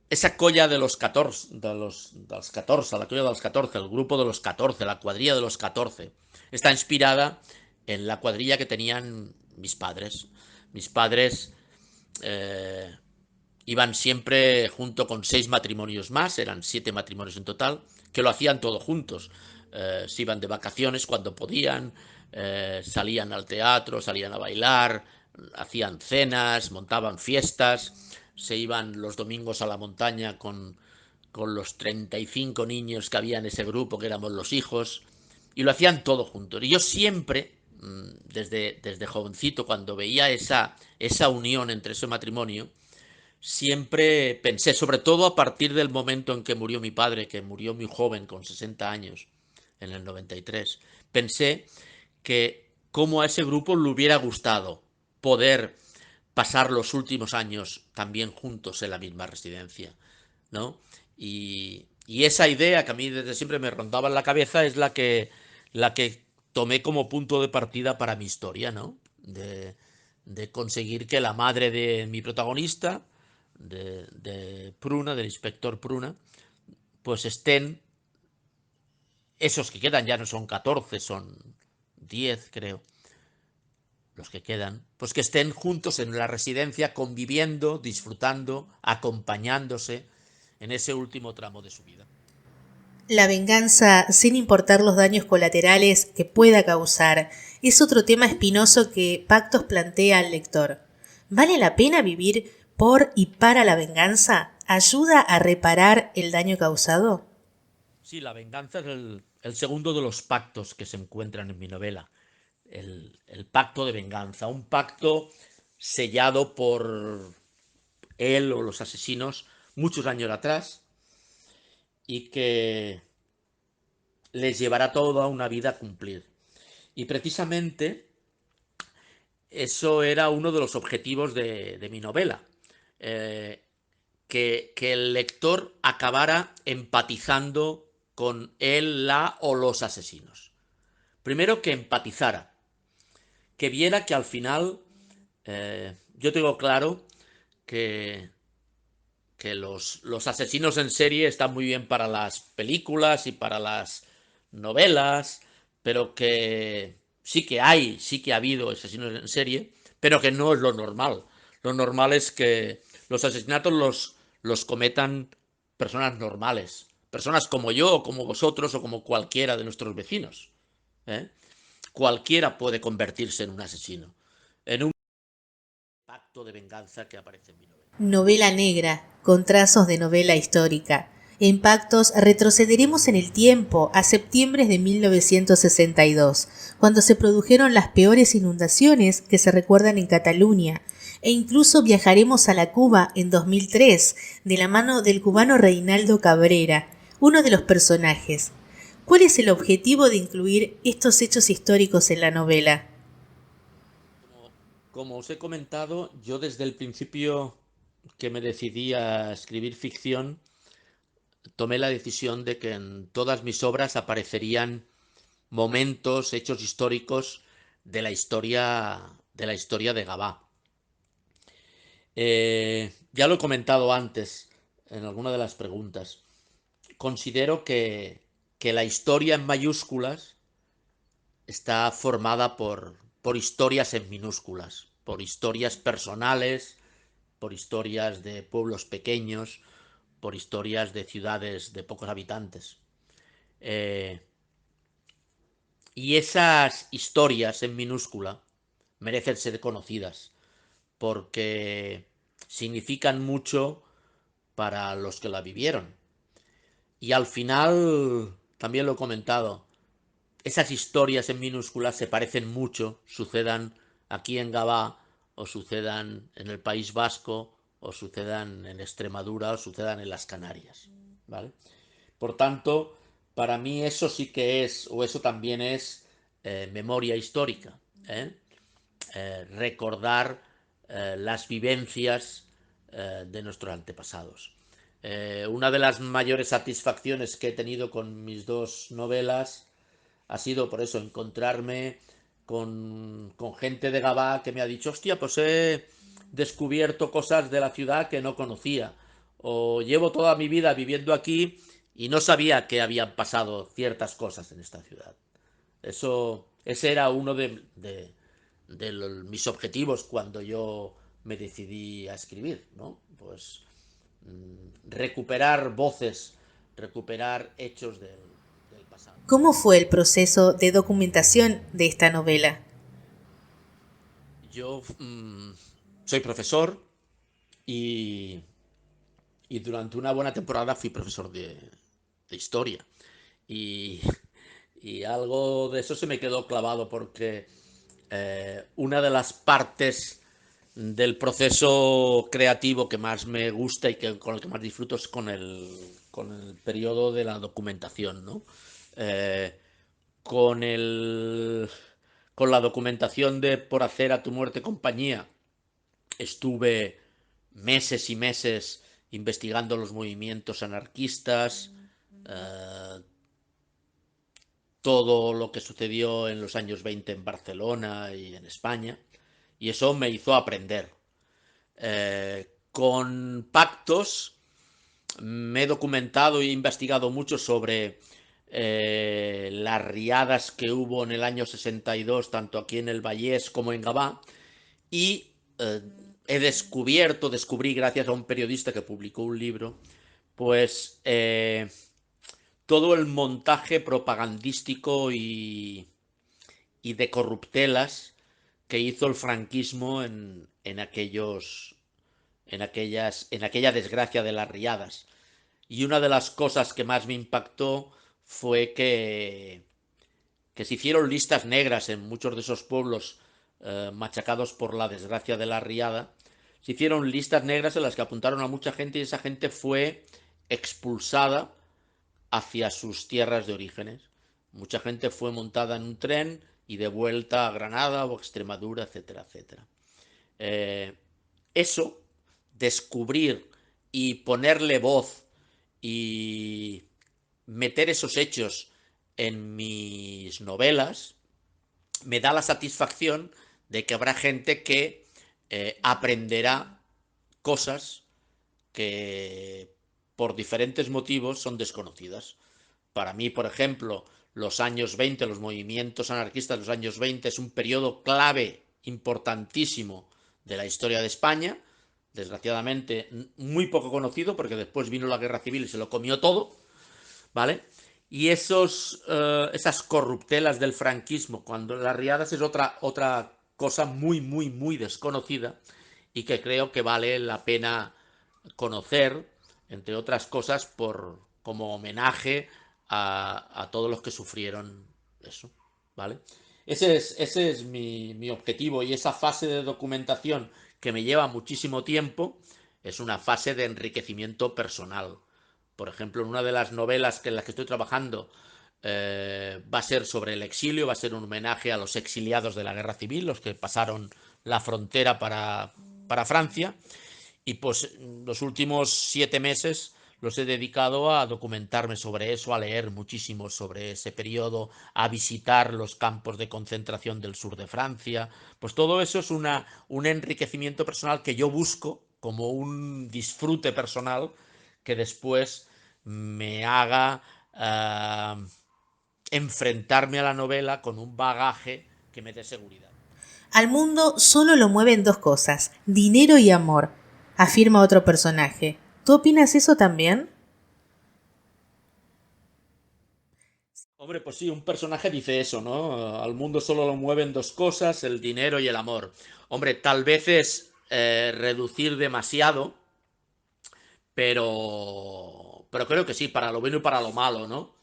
esa colla de los 14, dels 14, la colla dels 14, el grupo de los 14, la cuadrilla de los 14, está inspirada en la cuadrilla que tenían mis padres. Mis padres iban siempre junto con 6 matrimonios más, eran 7 matrimonios en total, que lo hacían todos juntos. Se iban de vacaciones cuando podían, salían al teatro, salían a bailar, hacían cenas, montaban fiestas, se iban los domingos a la montaña con los 35 niños que había en ese grupo, que éramos los hijos, y lo hacían todo juntos. Y yo siempre, desde jovencito, cuando veía esa unión entre ese matrimonio, siempre pensé, sobre todo a partir del momento en que murió mi padre, que murió muy joven, con 60 años, en el 93, pensé que cómo a ese grupo le hubiera gustado poder pasar los últimos años también juntos en la misma residencia, ¿no? Y esa idea que a mí desde siempre me rondaba en la cabeza es la que tomé como punto de partida para mi historia, ¿no? De conseguir que la madre de mi protagonista, de Pruna, del inspector Pruna, pues estén, esos que quedan, ya no son 14, son 10 creo, los que quedan, pues que estén juntos en la residencia, conviviendo, disfrutando, acompañándose en ese último tramo de su vida. La venganza, sin importar los daños colaterales que pueda causar, es otro tema espinoso que Pactos plantea al lector. ¿Vale la pena vivir por y para la venganza? ¿Ayuda a reparar el daño causado? Sí, la venganza es el segundo de los pactos que se encuentran en mi novela. El pacto de venganza, un pacto sellado por él o los asesinos muchos años atrás y que les llevará toda una vida a cumplir. Y precisamente eso era uno de los objetivos de mi novela, que el lector acabara empatizando con él, la o los asesinos. Primero, que empatizara, que viera que al final, yo tengo claro que los asesinos en serie están muy bien para las películas y para las novelas, pero que sí que ha habido asesinos en serie, pero que no es lo normal. Lo normal es que los asesinatos los cometan personas normales, personas como yo, o como vosotros, o como cualquiera de nuestros vecinos, ¿eh? Cualquiera puede convertirse en un asesino, en un pacto de venganza que aparece en mi novela. Novela negra, con trazos de novela histórica. En Pactos retrocederemos en el tiempo a septiembre de 1962, cuando se produjeron las peores inundaciones que se recuerdan en Cataluña, e incluso viajaremos a la Cuba en 2003, de la mano del cubano Reinaldo Cabrera, uno de los personajes. ¿Cuál es el objetivo de incluir estos hechos históricos en la novela? Como os he comentado, yo desde el principio que me decidí a escribir ficción, tomé la decisión de que en todas mis obras aparecerían momentos, hechos históricos de la historia de Gavà. Ya lo he comentado antes en alguna de las preguntas. Considero que la historia en mayúsculas está formada por historias en minúsculas, por historias personales, por historias de pueblos pequeños, por historias de ciudades de pocos habitantes. Y esas historias en minúscula merecen ser conocidas porque significan mucho para los que la vivieron. Y al final, también lo he comentado, esas historias en minúsculas se parecen mucho, sucedan aquí en Gavà, o sucedan en el País Vasco, o sucedan en Extremadura, o sucedan en las Canarias, ¿vale? Por tanto, para mí eso sí que es, o eso también es memoria histórica, recordar las vivencias de nuestros antepasados. Una de las mayores satisfacciones que he tenido con mis dos novelas ha sido por eso, encontrarme con gente de Gavà que me ha dicho, hostia, pues he descubierto cosas de la ciudad que no conocía, o llevo toda mi vida viviendo aquí y no sabía que habían pasado ciertas cosas en esta ciudad. Ese era uno de mis objetivos cuando yo me decidí a escribir, ¿no? Pues recuperar voces, recuperar hechos del pasado. ¿Cómo fue el proceso de documentación de esta novela? Yo soy profesor y durante una buena temporada fui profesor de historia. Y algo de eso se me quedó clavado porque una de las partes del proceso creativo que más me gusta y con el que más disfruto es con el periodo de la documentación, ¿no? Con la documentación de Por hacer a tu muerte compañía estuve meses y meses investigando los movimientos anarquistas, todo lo que sucedió en los años 20 en Barcelona y en España, y eso me hizo aprender. Con Pactos me he documentado e investigado mucho sobre las riadas que hubo en el año 62, tanto aquí en el Vallès como en Gavà, y descubrí gracias a un periodista que publicó un libro, pues todo el montaje propagandístico y de corruptelas que hizo el franquismo en aquella desgracia de las riadas. Y una de las cosas que más me impactó fue que se hicieron listas negras en muchos de esos pueblos machacados por la desgracia de la riada. Se hicieron listas negras en las que apuntaron a mucha gente y esa gente fue expulsada hacia sus tierras de orígenes. Mucha gente fue montada en un tren y de vuelta a Granada o Extremadura, etcétera, etcétera. Eso, descubrir y ponerle voz y meter esos hechos en mis novelas, me da la satisfacción de que habrá gente que aprenderá cosas que por diferentes motivos son desconocidas. Para mí, por ejemplo, los años 20, los movimientos anarquistas de los años 20 es un periodo clave, importantísimo de la historia de España, desgraciadamente muy poco conocido porque después vino la guerra civil y se lo comió todo, ¿vale? Y esas corruptelas del franquismo, cuando las riadas es otra cosa muy, muy, muy desconocida y que creo que vale la pena conocer, entre otras cosas, como homenaje a todos los que sufrieron eso, ¿vale? Ese es mi objetivo, y esa fase de documentación que me lleva muchísimo tiempo es una fase de enriquecimiento personal. Por ejemplo, en una de las novelas en las que estoy trabajando va a ser sobre el exilio, va a ser un homenaje a los exiliados de la guerra civil, los que pasaron la frontera para Francia. Y pues los últimos 7 meses los he dedicado a documentarme sobre eso, a leer muchísimo sobre ese periodo, a visitar los campos de concentración del sur de Francia. Pues todo eso es un enriquecimiento personal que yo busco como un disfrute personal que después me haga enfrentarme a la novela con un bagaje que me dé seguridad. Al mundo solo lo mueven dos cosas, dinero y amor, afirma otro personaje. ¿Tú opinas eso también? Hombre, pues sí, un personaje dice eso, ¿no? Al mundo solo lo mueven dos cosas, el dinero y el amor. Hombre, tal vez es reducir demasiado, pero creo que sí, para lo bueno y para lo malo, ¿no?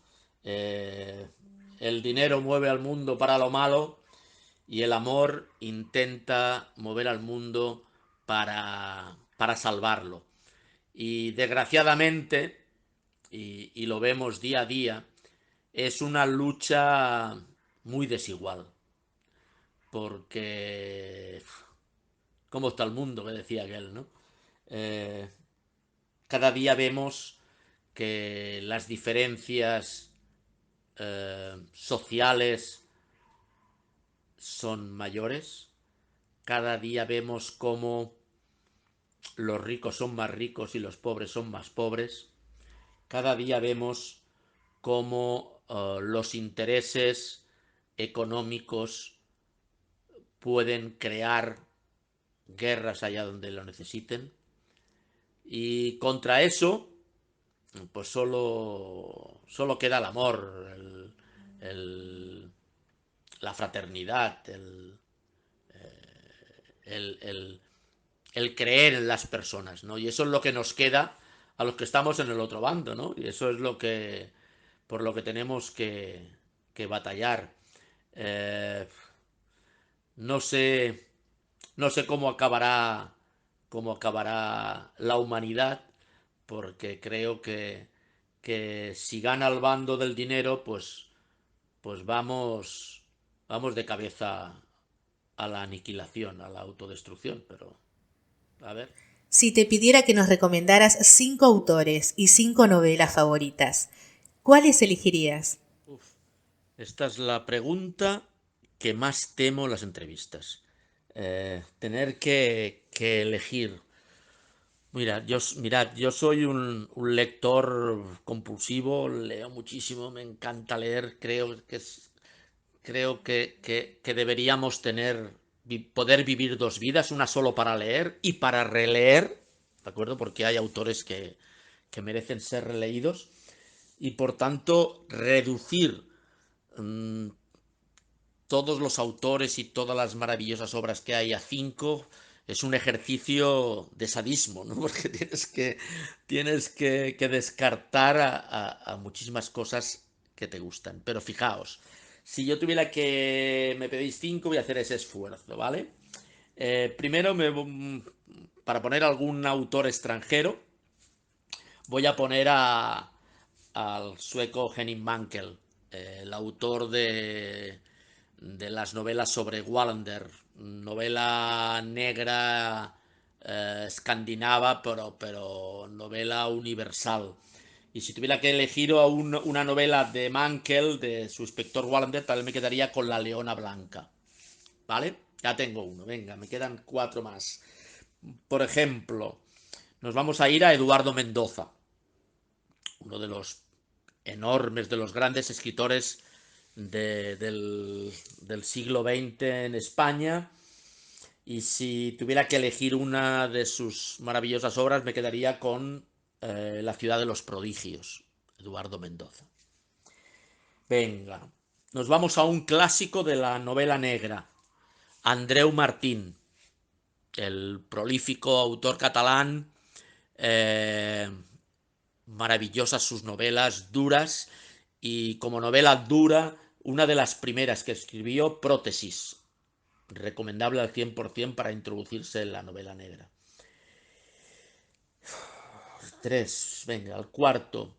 El dinero mueve al mundo para lo malo y el amor intenta mover al mundo para salvarlo. Y desgraciadamente, y lo vemos día a día, es una lucha muy desigual. Porque ¿cómo está el mundo? Que decía aquel, ¿no? Cada día vemos que las diferencias sociales son mayores. Cada día vemos cómo los ricos son más ricos y los pobres son más pobres, cada día vemos cómo los intereses económicos pueden crear guerras allá donde lo necesiten. Y contra eso, pues solo queda el amor, la fraternidad, el creer en las personas, ¿no? Y eso es lo que nos queda a los que estamos en el otro bando, ¿no? Y eso es por lo que tenemos que batallar. No sé cómo acabará la humanidad, porque creo que si gana el bando del dinero, pues vamos de cabeza a la aniquilación, a la autodestrucción, pero a ver. Si te pidiera que nos recomendaras 5 autores y 5 novelas favoritas, ¿cuáles elegirías? Esta es la pregunta que más temo en las entrevistas. Tener que elegir. Mirad, yo soy un lector compulsivo, leo muchísimo, me encanta leer, creo que deberíamos poder vivir 2 vidas, una solo para leer y para releer, ¿de acuerdo? Porque hay autores que merecen ser releídos, y por tanto reducir todos los autores y todas las maravillosas obras que hay a 5 es un ejercicio de sadismo, ¿no? Porque tienes que descartar a muchísimas cosas que te gustan. Pero fijaos, si yo tuviera que me pedís 5, voy a hacer ese esfuerzo, ¿vale? Primero, para poner algún autor extranjero, voy a poner al sueco Henning Mankell, el autor de las novelas sobre Wallander, novela negra escandinava, pero novela universal. Y si tuviera que elegir una novela de Mankell, de su inspector Wallander, tal vez me quedaría con La Leona Blanca. ¿Vale? Ya tengo uno, venga, me quedan 4 más. Por ejemplo, nos vamos a ir a Eduardo Mendoza, uno de los enormes, de los grandes escritores del siglo XX en España. Y si tuviera que elegir una de sus maravillosas obras, me quedaría con La ciudad de los prodigios, Eduardo Mendoza. Venga, nos vamos a un clásico de la novela negra, Andreu Martín, el prolífico autor catalán. Maravillosas sus novelas, duras, y como novela dura, una de las primeras que escribió, Prótesis, recomendable al 100% para introducirse en la novela negra. 3, venga, al cuarto.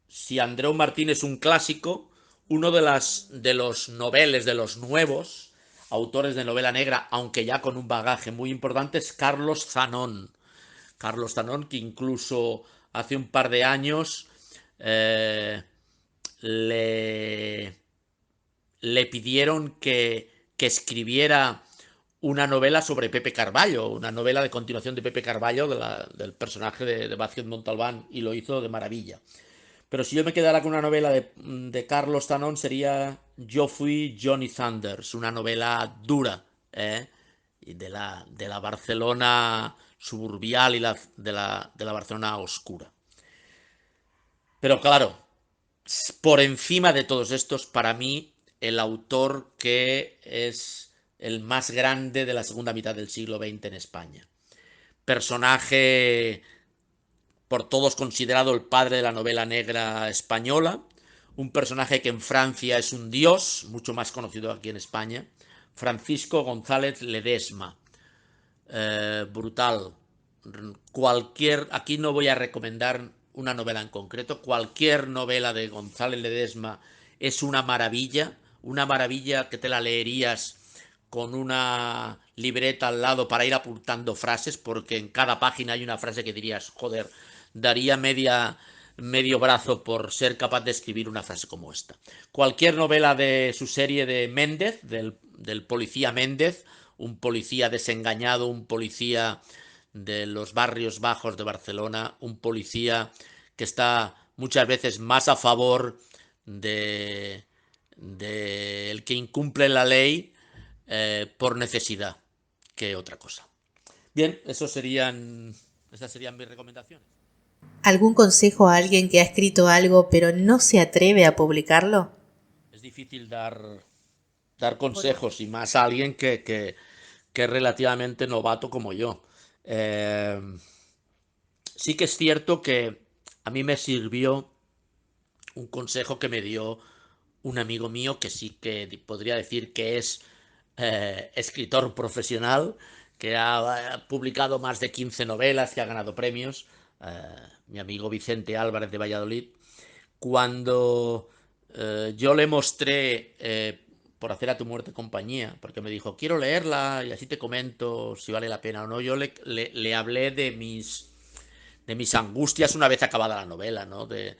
Si Andreu Martín es un clásico, uno de los noveles, de los nuevos autores de novela negra, aunque ya con un bagaje muy importante, es Carlos Zanón. Carlos Zanón, que incluso hace un par de años le pidieron que escribiera una novela sobre Pepe Carballo, una novela de continuación de Pepe Carballo, del personaje de Vázquez Montalbán, y lo hizo de maravilla. Pero si yo me quedara con una novela de Carlos Zanón, sería Yo fui Johnny Thunders, una novela dura, de la Barcelona suburbial y de la Barcelona oscura. Pero claro, por encima de todos estos, para mí, el autor que es el más grande de la segunda mitad del siglo XX en España. Personaje por todos considerado el padre de la novela negra española, un personaje que en Francia es un dios, mucho más conocido aquí en España, Francisco González Ledesma. Brutal. Aquí no voy a recomendar una novela en concreto, cualquier novela de González Ledesma es una maravilla que te la leerías con una libreta al lado para ir apuntando frases, porque en cada página hay una frase que dirías, joder, daría medio brazo por ser capaz de escribir una frase como esta. Cualquier novela de su serie de Méndez, del policía Méndez, un policía desengañado, un policía de los barrios bajos de Barcelona, un policía que está muchas veces más a favor de el que incumple la ley por necesidad que otra cosa. Bien, esas serían mis recomendaciones. ¿Algún consejo a alguien que ha escrito algo pero no se atreve a publicarlo? Es difícil dar consejos, y más a alguien que es relativamente novato como yo. Sí que es cierto que a mí me sirvió un consejo que me dio un amigo mío que sí que podría decir que es escritor profesional, que ha publicado más de 15 novelas, que ha ganado premios, mi amigo Vicente Álvarez de Valladolid. Cuando yo le mostré Por hacer a tu muerte compañía, porque me dijo, quiero leerla y así te comento si vale la pena o no, yo le hablé de mis angustias una vez acabada la novela, ¿no? De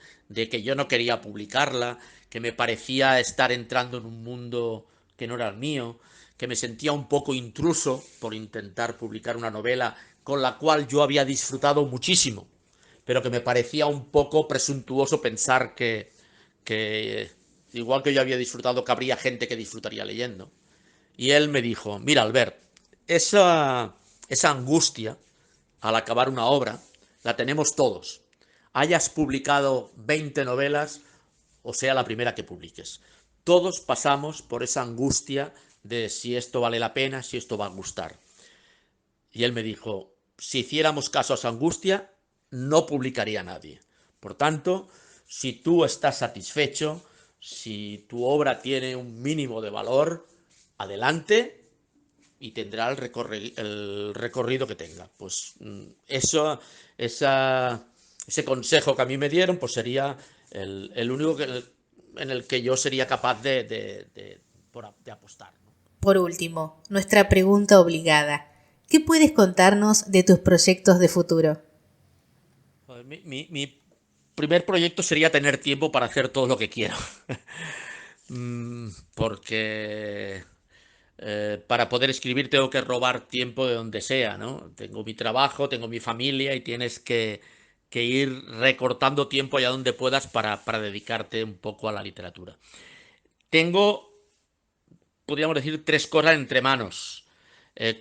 que yo no quería publicarla, que me parecía estar entrando en un mundo que no era el mío, que me sentía un poco intruso por intentar publicar una novela con la cual yo había disfrutado muchísimo, pero que me parecía un poco presuntuoso pensar que igual que yo había disfrutado, que habría gente que disfrutaría leyendo. Y él me dijo, mira, Albert, esa angustia al acabar una obra la tenemos todos. Hayas publicado 20 novelas o sea la primera que publiques. Todos pasamos por esa angustia de si esto vale la pena, si esto va a gustar. Y él me dijo, si hiciéramos caso a esa angustia, no publicaría nadie. Por tanto, si tú estás satisfecho, si tu obra tiene un mínimo de valor, adelante y tendrá el recorrido que tenga. Pues ese consejo que a mí me dieron, pues sería el único en el que yo sería capaz de apostar, ¿no? Por último, nuestra pregunta obligada. ¿Qué puedes contarnos de tus proyectos de futuro? Mi primer proyecto sería tener tiempo para hacer todo lo que quiero. Porque para poder escribir tengo que robar tiempo de donde sea, ¿no? Tengo mi trabajo, tengo mi familia y tienes que ir recortando tiempo allá donde puedas para dedicarte un poco a la literatura. Tengo, podríamos decir, 3 cosas entre manos.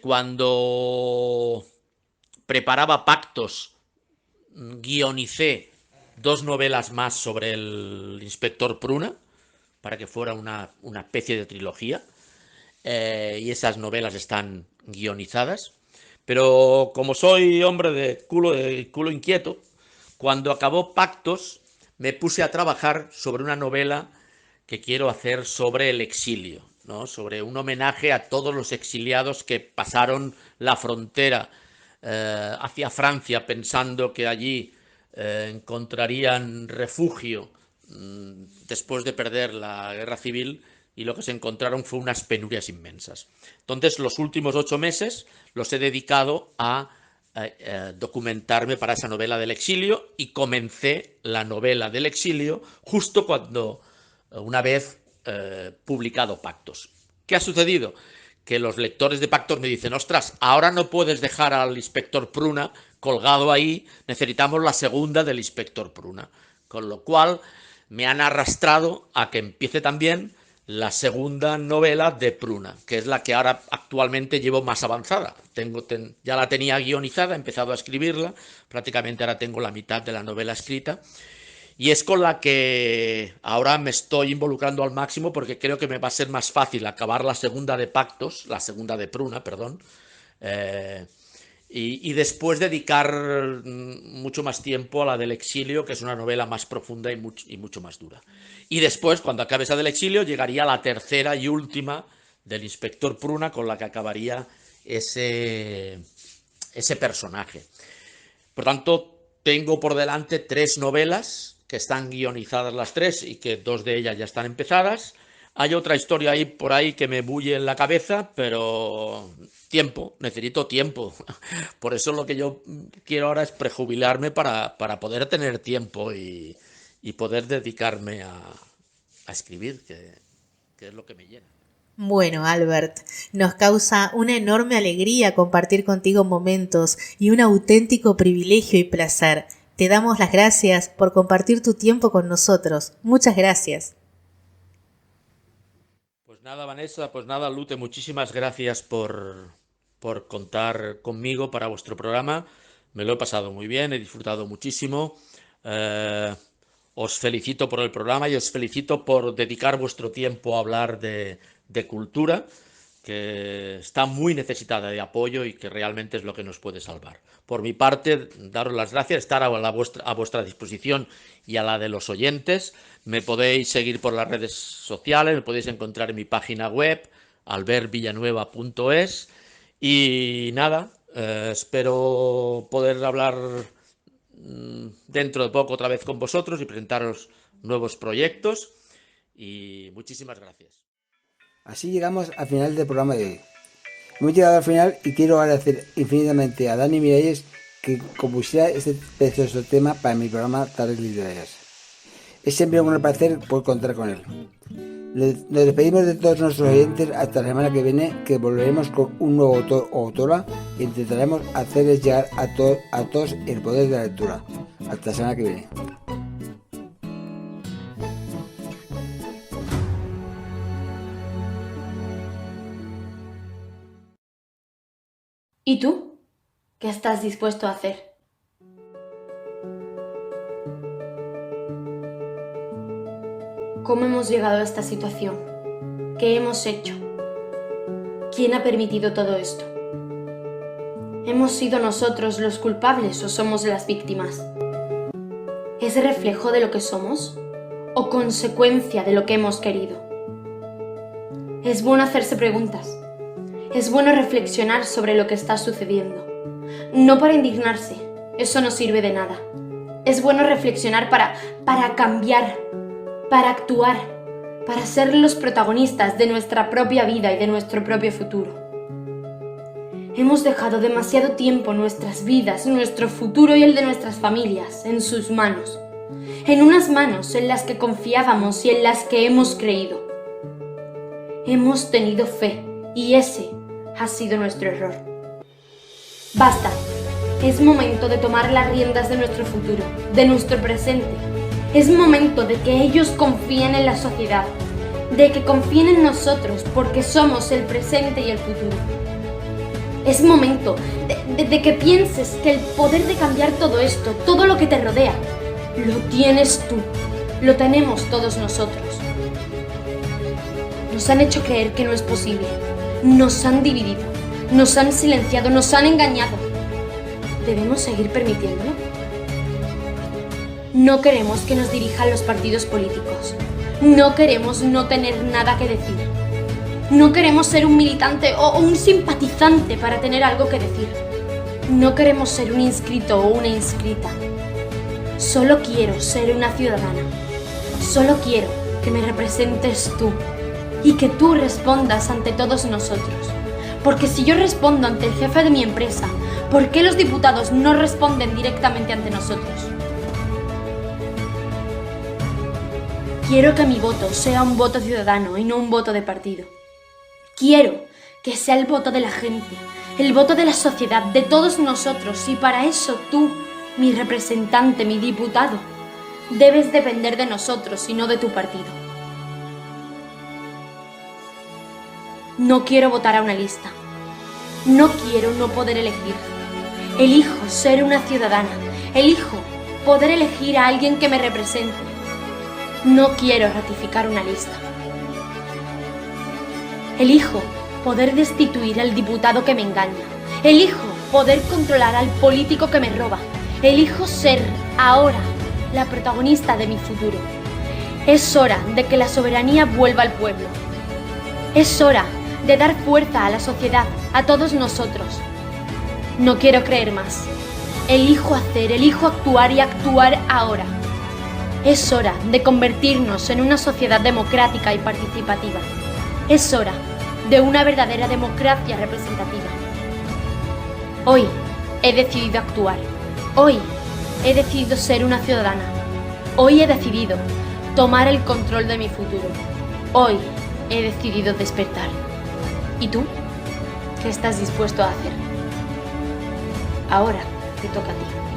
Cuando preparaba Pactos, guionicé 2 novelas más sobre el inspector Pruna, para que fuera una especie de trilogía. Y esas novelas están guionizadas. Pero como soy hombre de culo inquieto, cuando acabó Pactos me puse a trabajar sobre una novela que quiero hacer sobre el exilio, ¿no? Sobre un homenaje a todos los exiliados que pasaron la frontera hacia Francia pensando que allí encontrarían refugio después de perder la guerra civil, y lo que se encontraron fue unas penurias inmensas. Entonces, los últimos 8 meses los he dedicado a documentarme para esa novela del exilio, y comencé la novela del exilio justo cuando, una vez publicado Pactos. ¿Qué ha sucedido? Que los lectores de Pactos me dicen, ostras, ahora no puedes dejar al inspector Pruna colgado ahí, necesitamos la segunda del inspector Pruna. Con lo cual me han arrastrado a que empiece también la segunda novela de Pruna, que es la que ahora actualmente llevo más avanzada. Ya la tenía guionizada, he empezado a escribirla, prácticamente ahora tengo la mitad de la novela escrita, y es con la que ahora me estoy involucrando al máximo, porque creo que me va a ser más fácil acabar la segunda de Pactos, la segunda de Pruna, perdón, y después dedicar mucho más tiempo a la del exilio, que es una novela más profunda y mucho más dura. Y después, cuando acabe esa del exilio, llegaría a la tercera y última del inspector Pruna, con la que acabaría ese personaje. Por tanto, tengo por delante 3 novelas que están guionizadas las 3 y que 2 de ellas ya están empezadas. Hay otra historia ahí por ahí que me bulle en la cabeza, pero necesito tiempo. Por eso lo que yo quiero ahora es prejubilarme para poder tener tiempo y poder dedicarme a escribir, que es lo que me llena. Bueno, Albert, nos causa una enorme alegría compartir contigo momentos y un auténtico privilegio y placer. Te damos las gracias por compartir tu tiempo con nosotros. Muchas gracias. Pues nada, Vanessa, pues nada, Lute, muchísimas gracias por contar conmigo para vuestro programa. Me lo he pasado muy bien, he disfrutado muchísimo. Os felicito por el programa y os felicito por dedicar vuestro tiempo a hablar de cultura, que está muy necesitada de apoyo y que realmente es lo que nos puede salvar. Por mi parte, daros las gracias, estar a vuestra disposición y a la de los oyentes. Me podéis seguir por las redes sociales, me podéis encontrar en mi página web, albertvillanueva.es, y nada, espero poder hablar dentro de poco otra vez con vosotros y presentaros nuevos proyectos, y muchísimas gracias. Así llegamos al final del programa de hoy. Hemos llegado al final y quiero agradecer infinitamente a Dani Miralles que compusiera este precioso tema para mi programa Tardes Literarias. Es siempre un placer poder contar con él. Nos despedimos de todos nuestros oyentes hasta la semana que viene, que volveremos con un nuevo autor o autora e intentaremos hacerles llegar a todos el poder de la lectura. Hasta la semana que viene. ¿Y tú? ¿Qué estás dispuesto a hacer? ¿Cómo hemos llegado a esta situación? ¿Qué hemos hecho? ¿Quién ha permitido todo esto? ¿Hemos sido nosotros los culpables o somos las víctimas? ¿Es reflejo de lo que somos o consecuencia de lo que hemos querido? Es bueno hacerse preguntas. Es bueno reflexionar sobre lo que está sucediendo. No para indignarse, eso no sirve de nada. Es bueno reflexionar para cambiar, para actuar, para ser los protagonistas de nuestra propia vida y de nuestro propio futuro. Hemos dejado demasiado tiempo nuestras vidas, nuestro futuro y el de nuestras familias en sus manos. En unas manos en las que confiábamos y en las que hemos creído. Hemos tenido fe y ese ha sido nuestro error. Basta. Es momento de tomar las riendas de nuestro futuro, de nuestro presente. Es momento de que ellos confíen en la sociedad, de que confíen en nosotros porque somos el presente y el futuro. Es momento de que pienses que el poder de cambiar todo esto, todo lo que te rodea, lo tienes tú, lo tenemos todos nosotros. Nos han hecho creer que no es posible. Nos han dividido, nos han silenciado, nos han engañado. ¿Debemos seguir permitiéndolo? No queremos que nos dirijan los partidos políticos. No queremos no tener nada que decir. No queremos ser un militante o un simpatizante para tener algo que decir. No queremos ser un inscrito o una inscrita. Solo quiero ser una ciudadana. Solo quiero que me representes tú. Y que tú respondas ante todos nosotros. Porque si yo respondo ante el jefe de mi empresa, ¿por qué los diputados no responden directamente ante nosotros? Quiero que mi voto sea un voto ciudadano y no un voto de partido. Quiero que sea el voto de la gente, el voto de la sociedad, de todos nosotros, y para eso tú, mi representante, mi diputado, debes depender de nosotros y no de tu partido. No quiero votar a una lista. No quiero no poder elegir. Elijo ser una ciudadana. Elijo poder elegir a alguien que me represente. No quiero ratificar una lista. Elijo poder destituir al diputado que me engaña. Elijo poder controlar al político que me roba. Elijo ser ahora la protagonista de mi futuro. Es hora de que la soberanía vuelva al pueblo. Es hora de dar fuerza a la sociedad, a todos nosotros. No quiero creer más. Elijo hacer, elijo actuar y actuar ahora. Es hora de convertirnos en una sociedad democrática y participativa. Es hora de una verdadera democracia representativa. Hoy he decidido actuar. Hoy he decidido ser una ciudadana. Hoy he decidido tomar el control de mi futuro. Hoy He decidido despertar. ¿Y tú? ¿Qué estás dispuesto a hacer? Ahora te toca a ti.